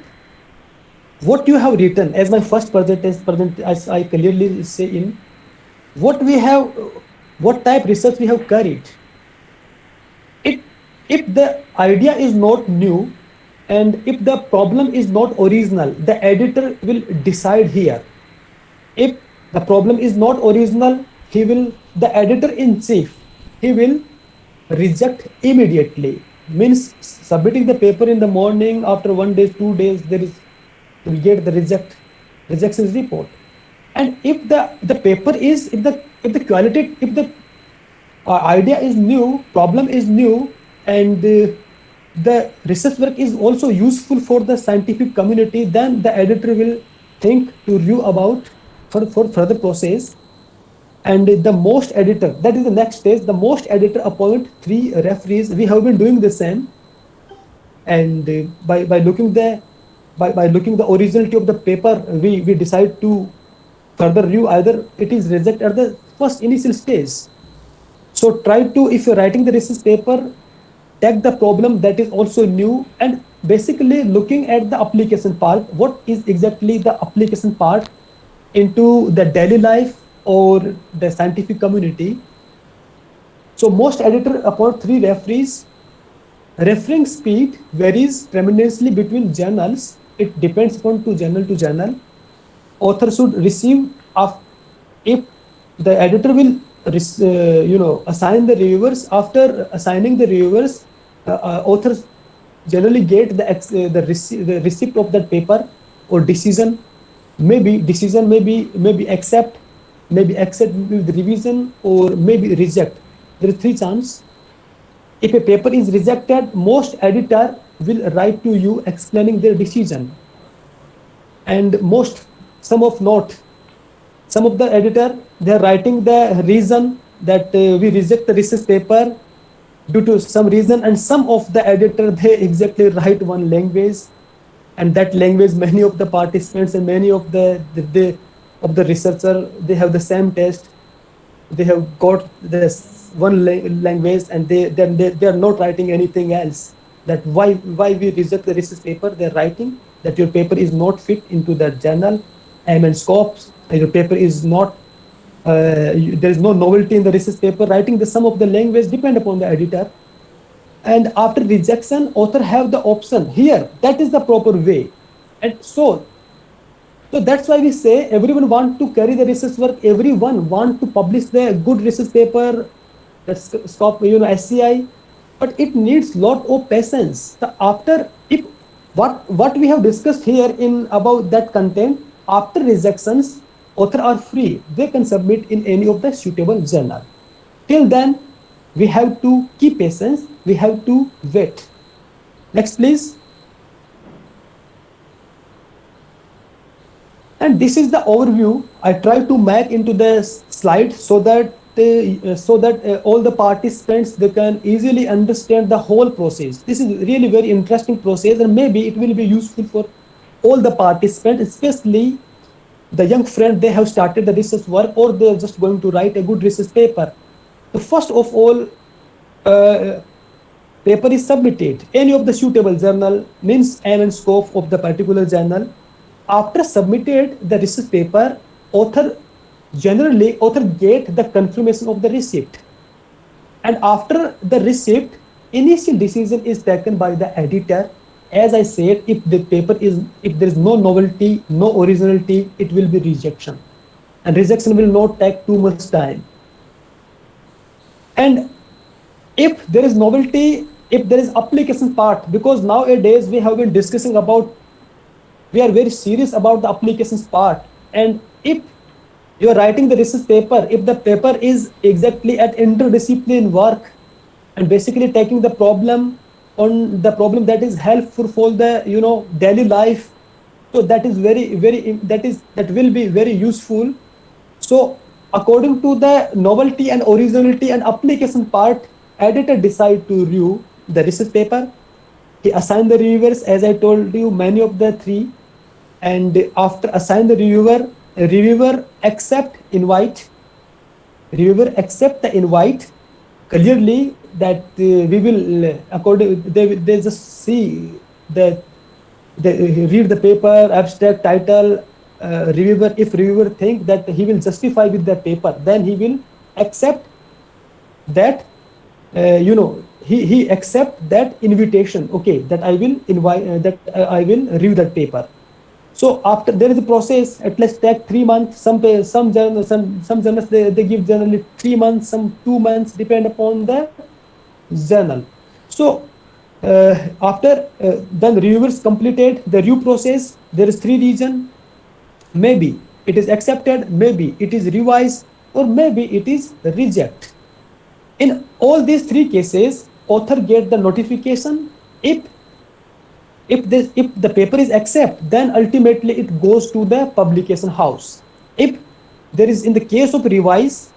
what you have written, as my first present, as I clearly say in what we have, what type research we have carried. If the idea is not new, and if the problem is not original, the editor will decide here. If the problem is not original, the editor in chief, he will reject immediately. Means submitting the paper in the morning, after 1 day, 2 days, there will get the rejection report. And if the paper is if the quality if the idea is new, problem is new, and the research work is also useful for the scientific community, then the editor will think to review about for further process. And the most editor, that is the next stage, the most editor appoint 3 referees. We have been doing the same. And by looking by looking the originality of the paper, we decide to further review either it is rejected at the first initial stage. So try to, if you're writing the research paper, take the problem that is also new, and basically looking at the application part. What is exactly the application part into the daily life or the scientific community? So most editor appoint 3 referees. Referring speed varies tremendously between journals. It depends upon journal to journal. Author should receive if the editor will assign the reviewers. After assigning the reviewers, authors generally get the receipt of that paper or decision. Maybe decision maybe accept with revision, or maybe reject. There are 3 chances. If a paper is rejected, most editor will write to you explaining their decision. And some of the editor, they are writing the reason that we reject the research paper due to some reason. And some of the editor, they exactly write one language, and that language many of the participants and many of the researcher, they have the same test. They have got this one language, and they are not writing anything else. That why we reject the research paper, they're writing that your paper is not fit into that journal, and scopes, your paper is not there is no novelty in the research paper. Writing the sum of the language depend upon the editor. And after rejection, author have the option here. That is the proper way. And so that's why we say everyone want to carry the research work. Everyone want to publish the good research paper, that's scope, SCI, but it needs lot of patience. After, if what we have discussed here in about that content, after rejections, author are free. They can submit in any of the suitable journal. Till then, we have to keep patience. We have to wait. Next, please. And this is the overview I try to make into the slide so that all the participants, they can easily understand the whole process. This is really very interesting process, and maybe it will be useful for all the participants, especially the young friend, they have started the research work, or they are just going to write a good research paper. So first of all, paper is submitted. Any of the suitable journal, means aim and scope of the particular journal. After submitted the research paper, author get the confirmation of the receipt. And after the receipt, initial decision is taken by the editor. As I said, if there is no novelty, no originality, it will be rejection. And rejection will not take too much time. And if there is novelty, if there is application part, because nowadays we have been discussing about, we are very serious about the applications part. And if you are writing the research paper, if the paper is exactly at interdiscipline work and basically taking the problem on the problem that is helpful for the daily life, so that is that will be very useful. So according to the novelty and originality and application part, editor decide to review the research paper. He assign the reviewers, as I told you, many of the 3. And after assign the reviewer accept invite. Reviewer accept the invite clearly that we will they just see they read the paper, abstract, title. If reviewer think that he will justify with the paper, then he will accept that he accept that invitation. Okay, that I will invite I will review that paper. So after, there is a process, at least take 3 months. Some journals they give generally 3 months, some 2 months, depend upon the journal. So After then reviewers completed the review process, there is three reason. Maybe it is accepted, maybe it is revised, or maybe it is reject. In all these three cases, author get the notification. If the paper is accepted, then ultimately it goes to the publication house. If there is, in the case of revise,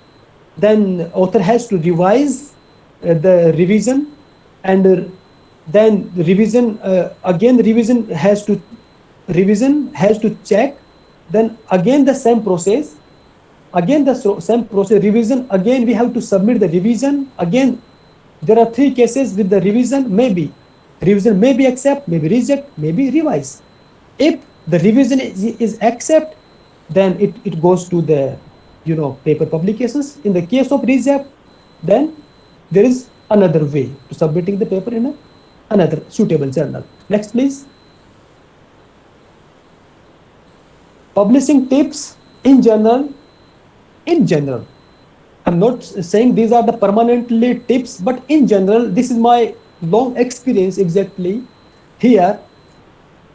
then author has to revise the revision, and then revision again revision has to check, then again the same process, again the same process, revision, again we have to submit the revision. Again there are three cases with the revision. Maybe revision may be accept, maybe reject, maybe revise. If the revision is accept, then it goes to the paper publications. In the case of reject, then there is another way to submitting the paper in another suitable journal. Next please. Publishing tips in general, I'm not saying these are the permanently tips, but in general, this is my long experience exactly here.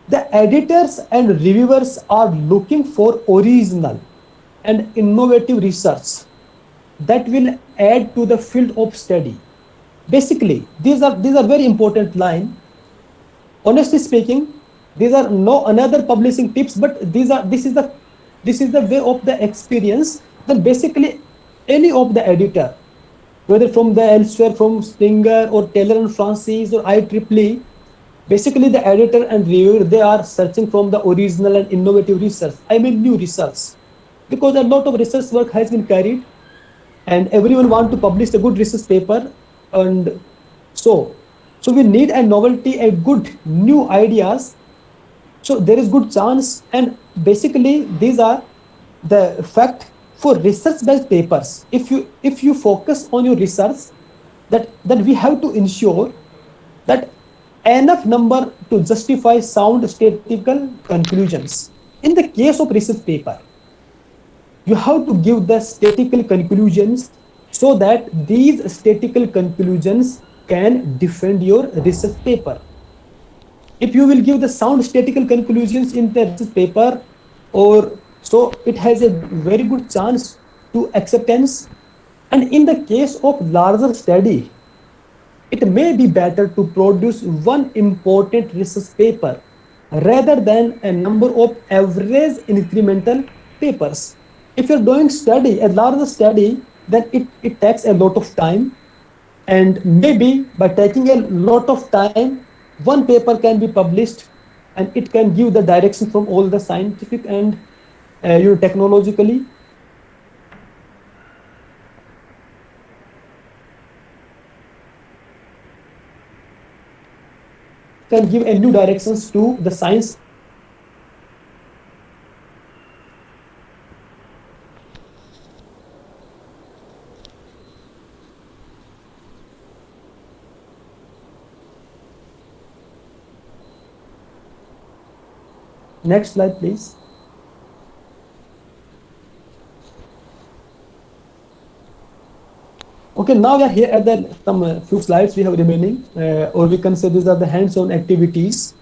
The editors and reviewers are looking for original and innovative research that will add to the field of study. Basically, these are very important line. Honestly speaking, these are no another publishing tips, but this is the way of the experience. Then basically, any of the editor, whether from the elsewhere, from Springer or Taylor and Francis or IEEE, basically the editor and reviewer, they are searching from the original and innovative research. I mean new research, because a lot of research work has been carried, and everyone want to publish a good research paper, and so we need a novelty, a good new ideas. So there is good chance, and basically these are the fact for research based papers. If you focus on your research, that we have to ensure that enough number to justify sound statistical conclusions. In the case of research paper, you have to give the statistical conclusions, so that these statistical conclusions can defend your research paper. If you will give the sound statistical conclusions in the research paper, or so it has a very good chance to acceptance. And in the case of larger study, it may be better to produce one important research paper rather than a number of average incremental papers. If you're doing study, a larger study, then it takes a lot of time, and maybe by taking a lot of time, one paper can be published, and it can give the direction from all the scientific and technologically. Can give a new directions to the science. Next slide, please. Okay, now we are here at the some few slides we have remaining, or we can say these are the hands-on activities.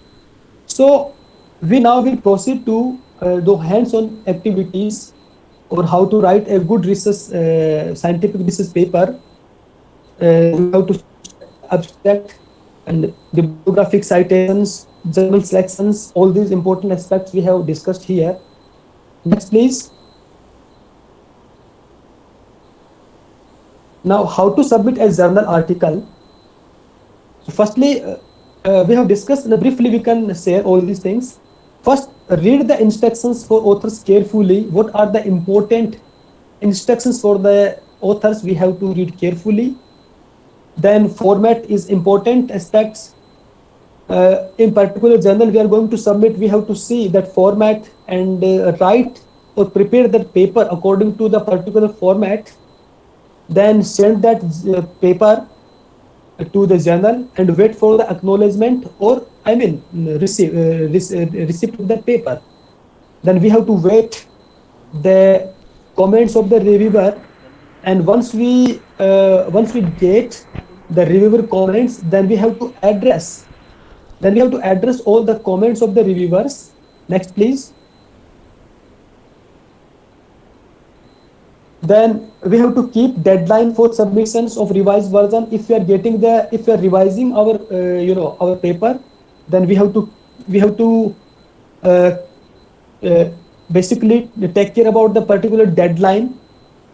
So we now will proceed to do hands-on activities, or how to write a good research, scientific research paper. We have to abstract and bibliographic citations, journal selections, all these important aspects we have discussed here. Next, please. Now, how to submit a journal article? So firstly, we have discussed, briefly we can share all these things. First, read the instructions for authors carefully. What are the important instructions for the authors? We have to read carefully. Then format is important aspects. In particular journal we are going to submit, we have to see that format, and write or prepare that paper according to the particular format. Then send that paper to the journal and wait for the acknowledgement, or receipt of that paper. Then we have to wait the comments of the reviewer, and once we get the reviewer comments, then we have to address. Then we have to address all the comments of the reviewers. Next, please. Then we have to keep deadline for submissions of revised version. If we are getting the, if we are revising our, our paper, then we have to uh, uh, basically take care about the particular deadline.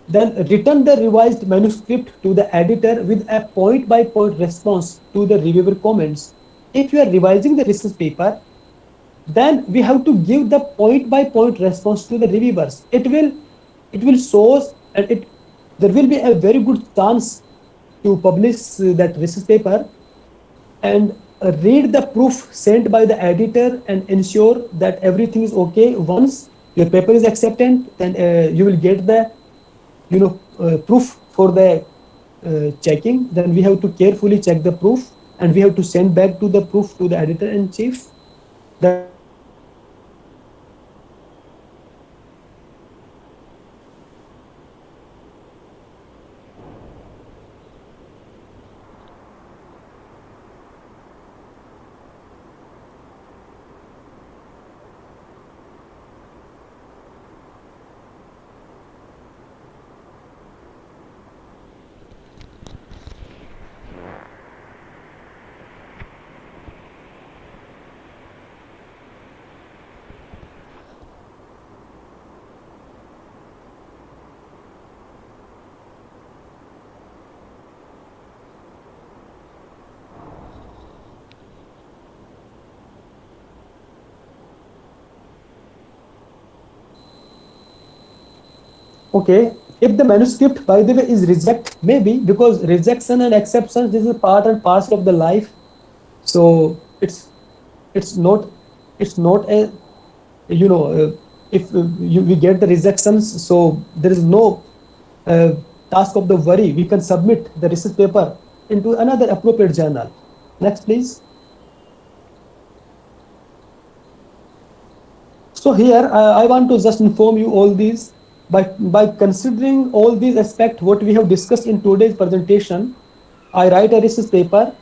Then return the revised manuscript to the editor with a point by point response to the reviewer comments. If you are revising the research paper, then we have to give the point by point response to the reviewers. It will show, and it there will be a very good chance to publish that research paper, and read the proof sent by the editor and ensure that everything is okay. Once your paper is accepted, then you will get the proof for the checking. Then we have to carefully check the proof, and we have to send back to the proof to the editor in chief. Then we have to ensure that everything is okay. Then we have to submit the research paper to the editor. Okay, if the manuscript, by the way, is reject, maybe because rejection and acceptance, this is part and parcel of the life. So it's not, it's not a, you know if we get the rejections, so there is no uh, task of the worry. We can submit the research paper into another appropriate journal. Next, please. So here I want to just inform you all these. By considering all these aspects, what we have discussed in today's presentation, I write a research paper,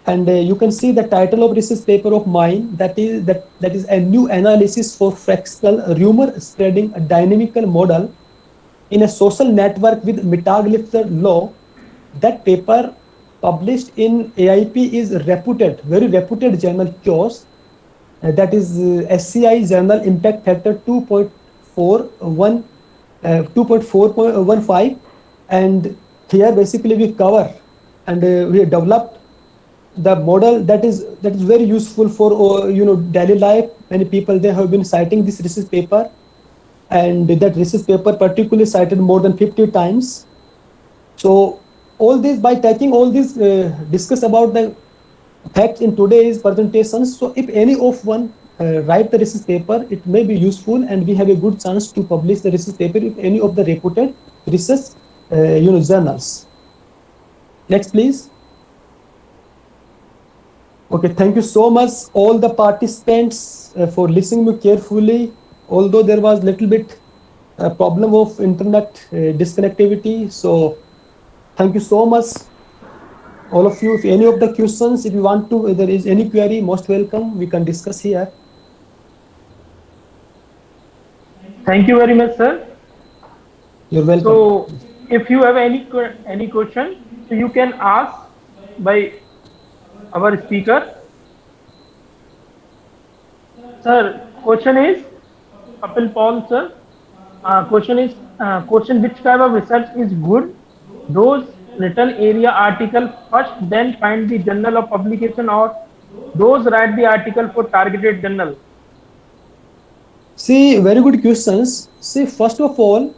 and you can see the title of research paper of mine, that is a new analysis for fractional rumor spreading a dynamical model in a social network with Metaglifter law. That paper published in AIP is reputed, very reputed journal CHOS, that is SCI Journal Impact Factor 2.41, 2.4.15. And here basically we cover, and we have developed the model that is very useful for daily life. Many people, they have been citing this research paper, and that research paper particularly cited more than 50 times. So all this, by taking all this, discuss about the facts in today's presentations. So if any of one write the research paper, it may be useful, and we have a good chance to publish the research paper if any of the reputed research journals. Next, please. Okay, thank you so much all the participants for listening me carefully. Although there was little bit problem of internet disconnectivity, so thank you so much all of you. If any of the questions, if you want to, if there is any query, most welcome, we can discuss here. Thank you very much, sir. You're welcome. So, if you have any question, so you can ask by our speaker. Sir, question is Kapil Paul, sir. Question: which type of research is good? Those written area article first, then find the journal of publication, or those write the article for targeted journal? See, very good questions. See, first of all,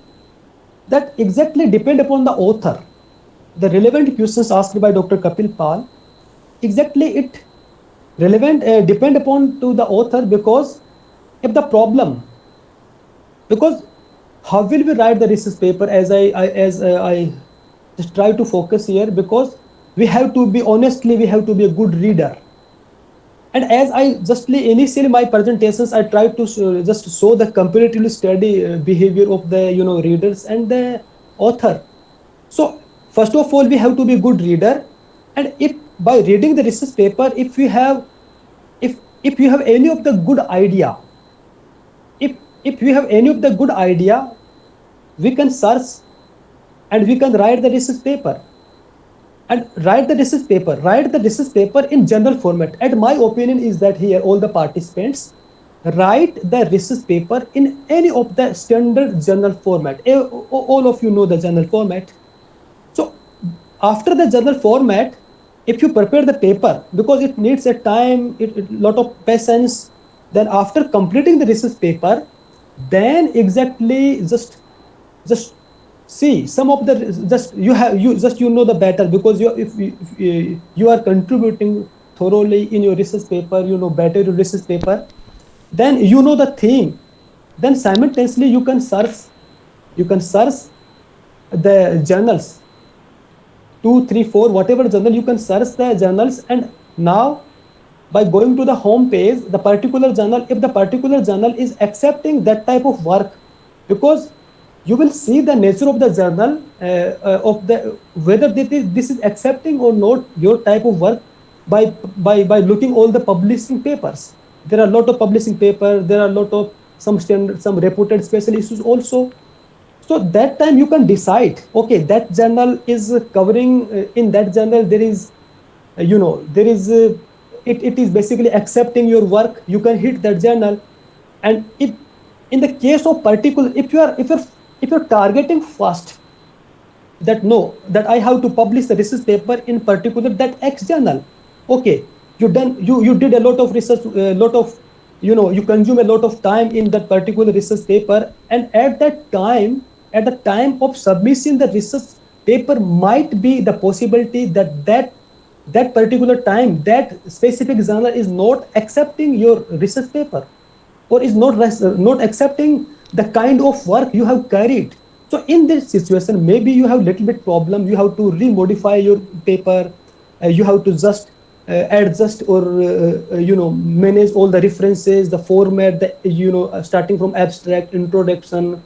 that exactly depend upon the author. The relevant questions asked by Dr. Kapil Pal, exactly it relevant depend upon to the author, because if the problem, because how will we write the research paper, as I just try to focus here, because we have to be, honestly, we have to be a good reader. And as I justly initially my presentations, I try to just show the comparatively study behavior of the readers and the author. So first of all, we have to be good reader, And if by reading the research paper, if you have any of the good idea, if if you have any of the good idea, we can search and we can write the research paper. And write the research paper in general format. And my opinion is that here all the participants write the research paper in any of the standard journal format. All of you know the journal format. So after the journal format, if you prepare the paper, because it needs a time, lot of patience, then after completing the research paper, then exactly just see some of the, just you have, you just you know the better, because if you are contributing thoroughly in your research paper, you know better your research paper, then you know the theme, then simultaneously you can search the journals, 2 3 4 whatever journal, you can search the journals. And now by going to the home page, the particular journal, if the particular journal is accepting that type of work, because you will see the nature of the journal, of the whether this is accepting or not your type of work, by looking all the publishing papers. There are a lot of publishing paper, there are a lot of some standard, some reputed special issues also. So that time you can decide, okay, that journal is covering, in that journal there is, there is it is basically accepting your work, you can hit that journal. And if in the case of particular, if you're targeting first, that no, that I have to publish the research paper in particular that X journal, okay, you did a lot of research, lot of, you consume a lot of time in that particular research paper. And at the time of submission, the research paper might be the possibility that particular time, that specific journal is not accepting your research paper, or is not accepting the kind of work you have carried. So in this situation, maybe you have little bit problem, you have to remodify your paper, you have to just adjust, or manage all the references, the format, the starting from abstract, introduction,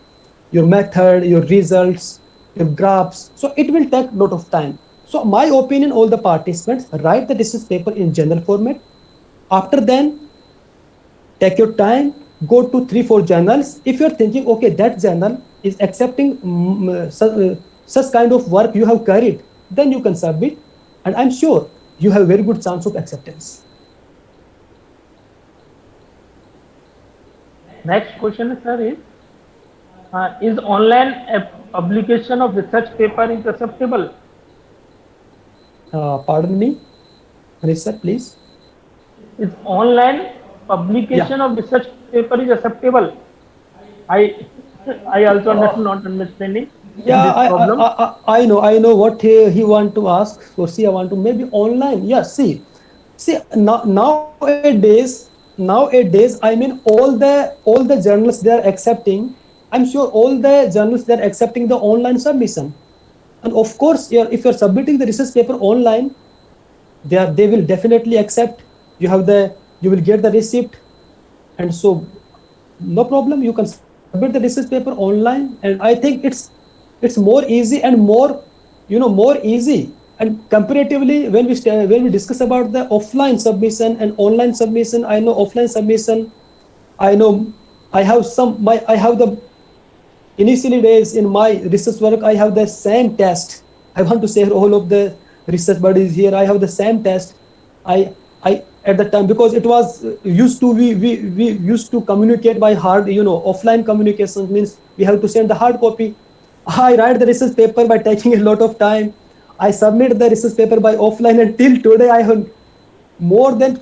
your method, your results, your graphs. So it will take a lot of time. So my opinion, all the participants write the research paper in general format. After then, take your time, go to 3 4 journals. If you're thinking, okay, that journal is accepting such kind of work you have carried, then you can submit, and I'm sure you have very good chance of acceptance. Next question, sir, is online publication of research paper is acceptable? Pardon me, Richard, please. Is online publication of research paper is acceptable? I also not understanding Yeah, this problem. I know what he want to ask. So see, I want to maybe online. Yeah, see nowadays, I mean, all the journals they are accepting. I'm sure all the journals they are accepting the online submission. And of course, if you're submitting the research paper online, they will definitely accept. You will get the receipt, and so no problem, you can submit the research paper online. And I think it's more easy and more easy. And comparatively, when we discuss about the offline submission and online submission, I know offline submission, I know I have the initially days in my research work, I have the same test. I want to say all of the research buddies here, I have the same test. I at the time, because it was used to, we used to communicate by hard, offline communication means we have to send the hard copy. I write the research paper by taking a lot of time. I submit the research paper by offline, and till today I have more than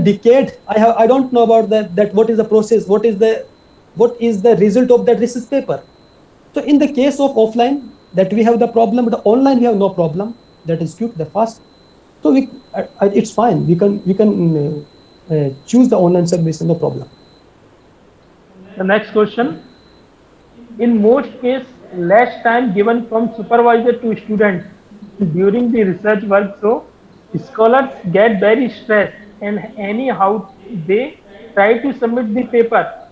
decade. I don't know about that what is the process, what is the result of that research paper. So in the case of offline, that we have the problem, but online we have no problem. That is quick, the fast. So it's fine. We can choose the online submission, no problem. The next question: in most cases, less time given from supervisor to students during the research work, so scholars get very stressed and anyhow they try to submit the paper.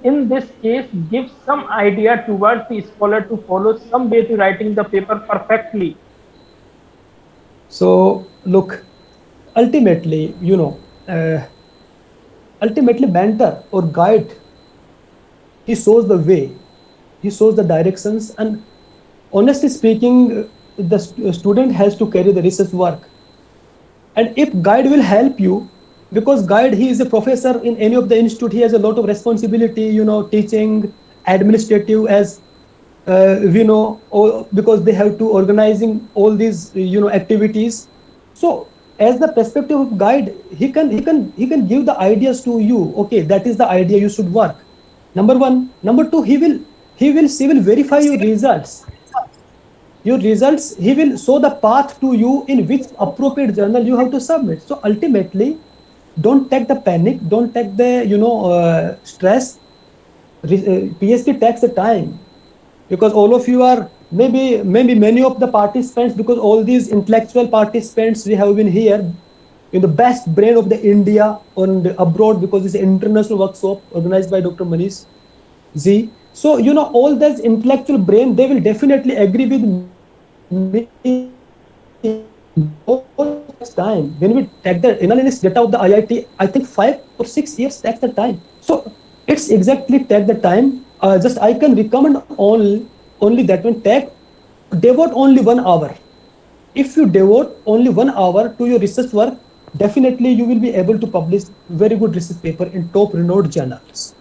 In this case, give some idea towards the scholar to follow some way to writing the paper perfectly. So look, ultimately, uh, ultimately mentor or guide, he shows the way, he shows the directions, and honestly speaking, the student has to carry the research work. And if guide will help you, because guide, he is a professor in any of the institute, he has a lot of responsibility, teaching, administrative, as we know, because they have to organizing all these activities. So as the perspective of guide, he can give the ideas to you. Okay, that is the idea, you should work. Number one. Number two, he will verify your results. He will show the path to you in which appropriate journal you have to submit. So ultimately, don't take the panic, don't take the stress. PhD takes the time, because all of you are, maybe many of the participants, because all these intellectual participants we have been here in the best brain of the India and abroad, because it's an international workshop organized by Dr. Manish Z. So, all this intellectual brain, they will definitely agree with me. All takes time. When we take the analysis data of the IIT, I think 5 or 6 years takes the time. So it's exactly take the time. Just I can recommend only that one, devote only 1 hour. If you devote only 1 hour to your research work, definitely you will be able to publish very good research paper in top renowned journals.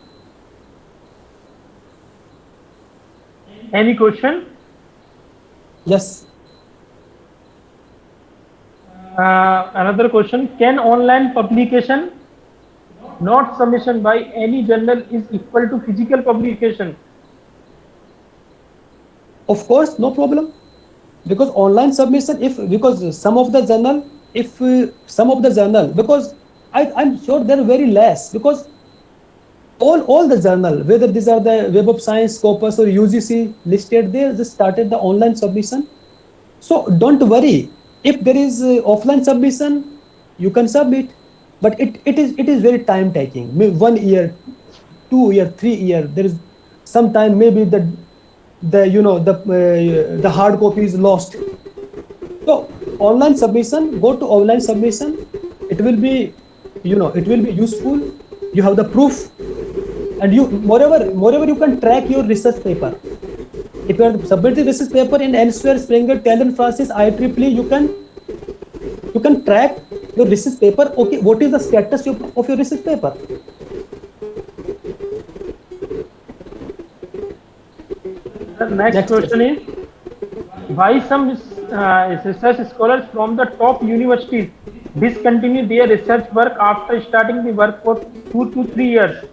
Any question? Yes. Another question: can online publication, not submission by any journal, is equal to physical publication? Of course, no problem. Because online submission, if because some of the journal, if some of the journal, because I'm sure they're very less, because all the journal, whether these are the Web of Science, Scopus, or UGC listed, they just started the online submission. So don't worry. If there is offline submission, you can submit, but it is very time taking. 1 year, 2 year, 3 year. There is sometime maybe the hard copy is lost. So online submission, go to online submission. It will be, it will be useful. You have the proof, and moreover you can track your research paper. If you are submitting research paper in Elsewhere, Springer, Talon, Francis, IEEE, you can track your research paper. Okay, what is the status of your research paper? The next Next question question. is: why some research scholars from the top universities discontinue their research work after starting the work for 2 to 3 years?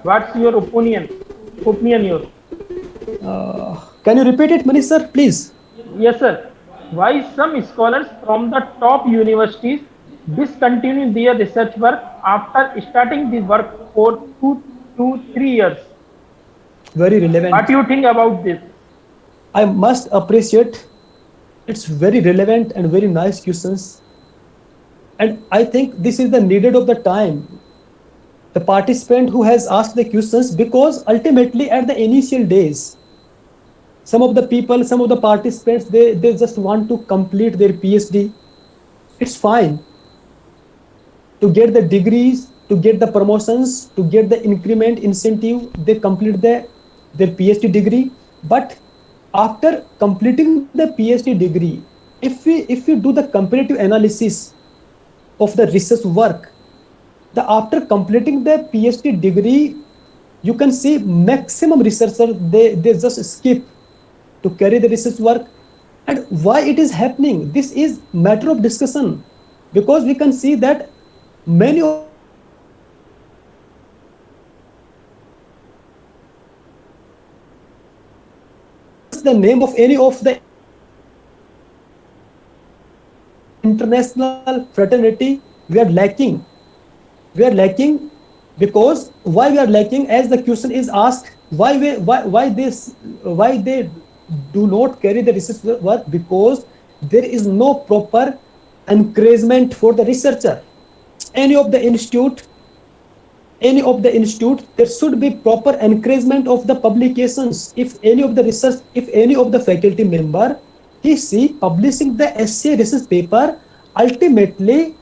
What's your opinion? Your Can you repeat it, Manish sir, please? Yes, sir. Why some scholars from the top universities discontinue their research work after starting the work for 2 to 3 years? Very What relevant. do you think about this? I must appreciate, it's very relevant and very nice questions. And I think this is the needed of the time. The participant who has asked the questions, because ultimately at the initial days, some of the people, some of the participants, they just want to complete their PhD. It's fine to get the degrees, to get the promotions, to get the increment incentive. They complete their PhD degree. But after completing the PhD degree, if we do the comparative analysis of the research work, after completing the PhD degree, you can see maximum researchers, they just skip to carry the research work. And why it is happening, this is matter of discussion, because we can see that many of the researchers, the name of any of the international fraternity, we are lacking. We are lacking, because why we are lacking, as the question is asked, why they do not carry the research work, because there is no proper encouragement for the researcher. Any of the institute, there should be proper encouragement of the publications. If any of the faculty member, he see publishing the essay research paper, ultimately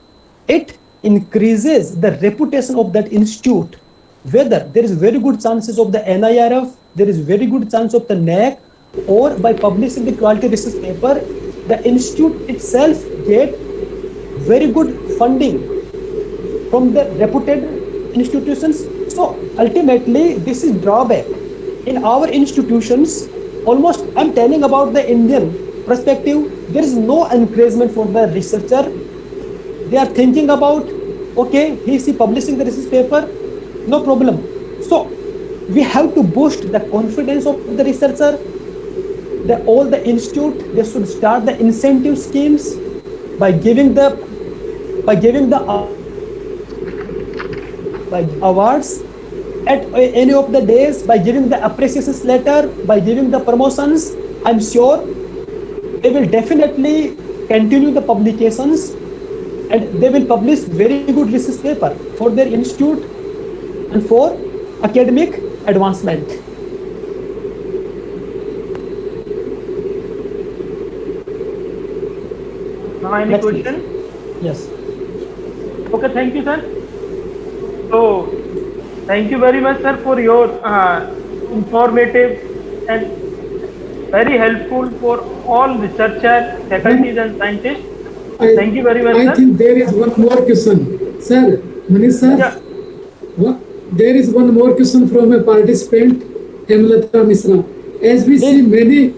it increases the reputation of that institute. Whether there is very good chances of the NIRF, there is very good chance of the NAC, or by publishing the quality research paper, the institute itself get very good funding from the reputed institutions. So ultimately, this is drawback. In our institutions, almost I'm telling about the Indian perspective, there is no encouragement for the researcher. They are thinking about, okay, he is publishing the research paper, no problem. So we have to boost the confidence of the researcher. All the institute, they should start the incentive schemes by giving the by awards at any of the days, by giving the appreciation letter, by giving the promotions. I'm sure they will definitely continue the publications and they will publish very good research paper for their institute and for academic advancement. Now, any Next, question? Yes. Okay, thank you, sir. So, thank you very much, sir, for your informative and very helpful for all researchers, faculties, and scientists. Thank you very much, I sir. think there is one more question. Sir, Manish sir, Yeah. there is one more question from a participant, Hemlata Misra. As we see many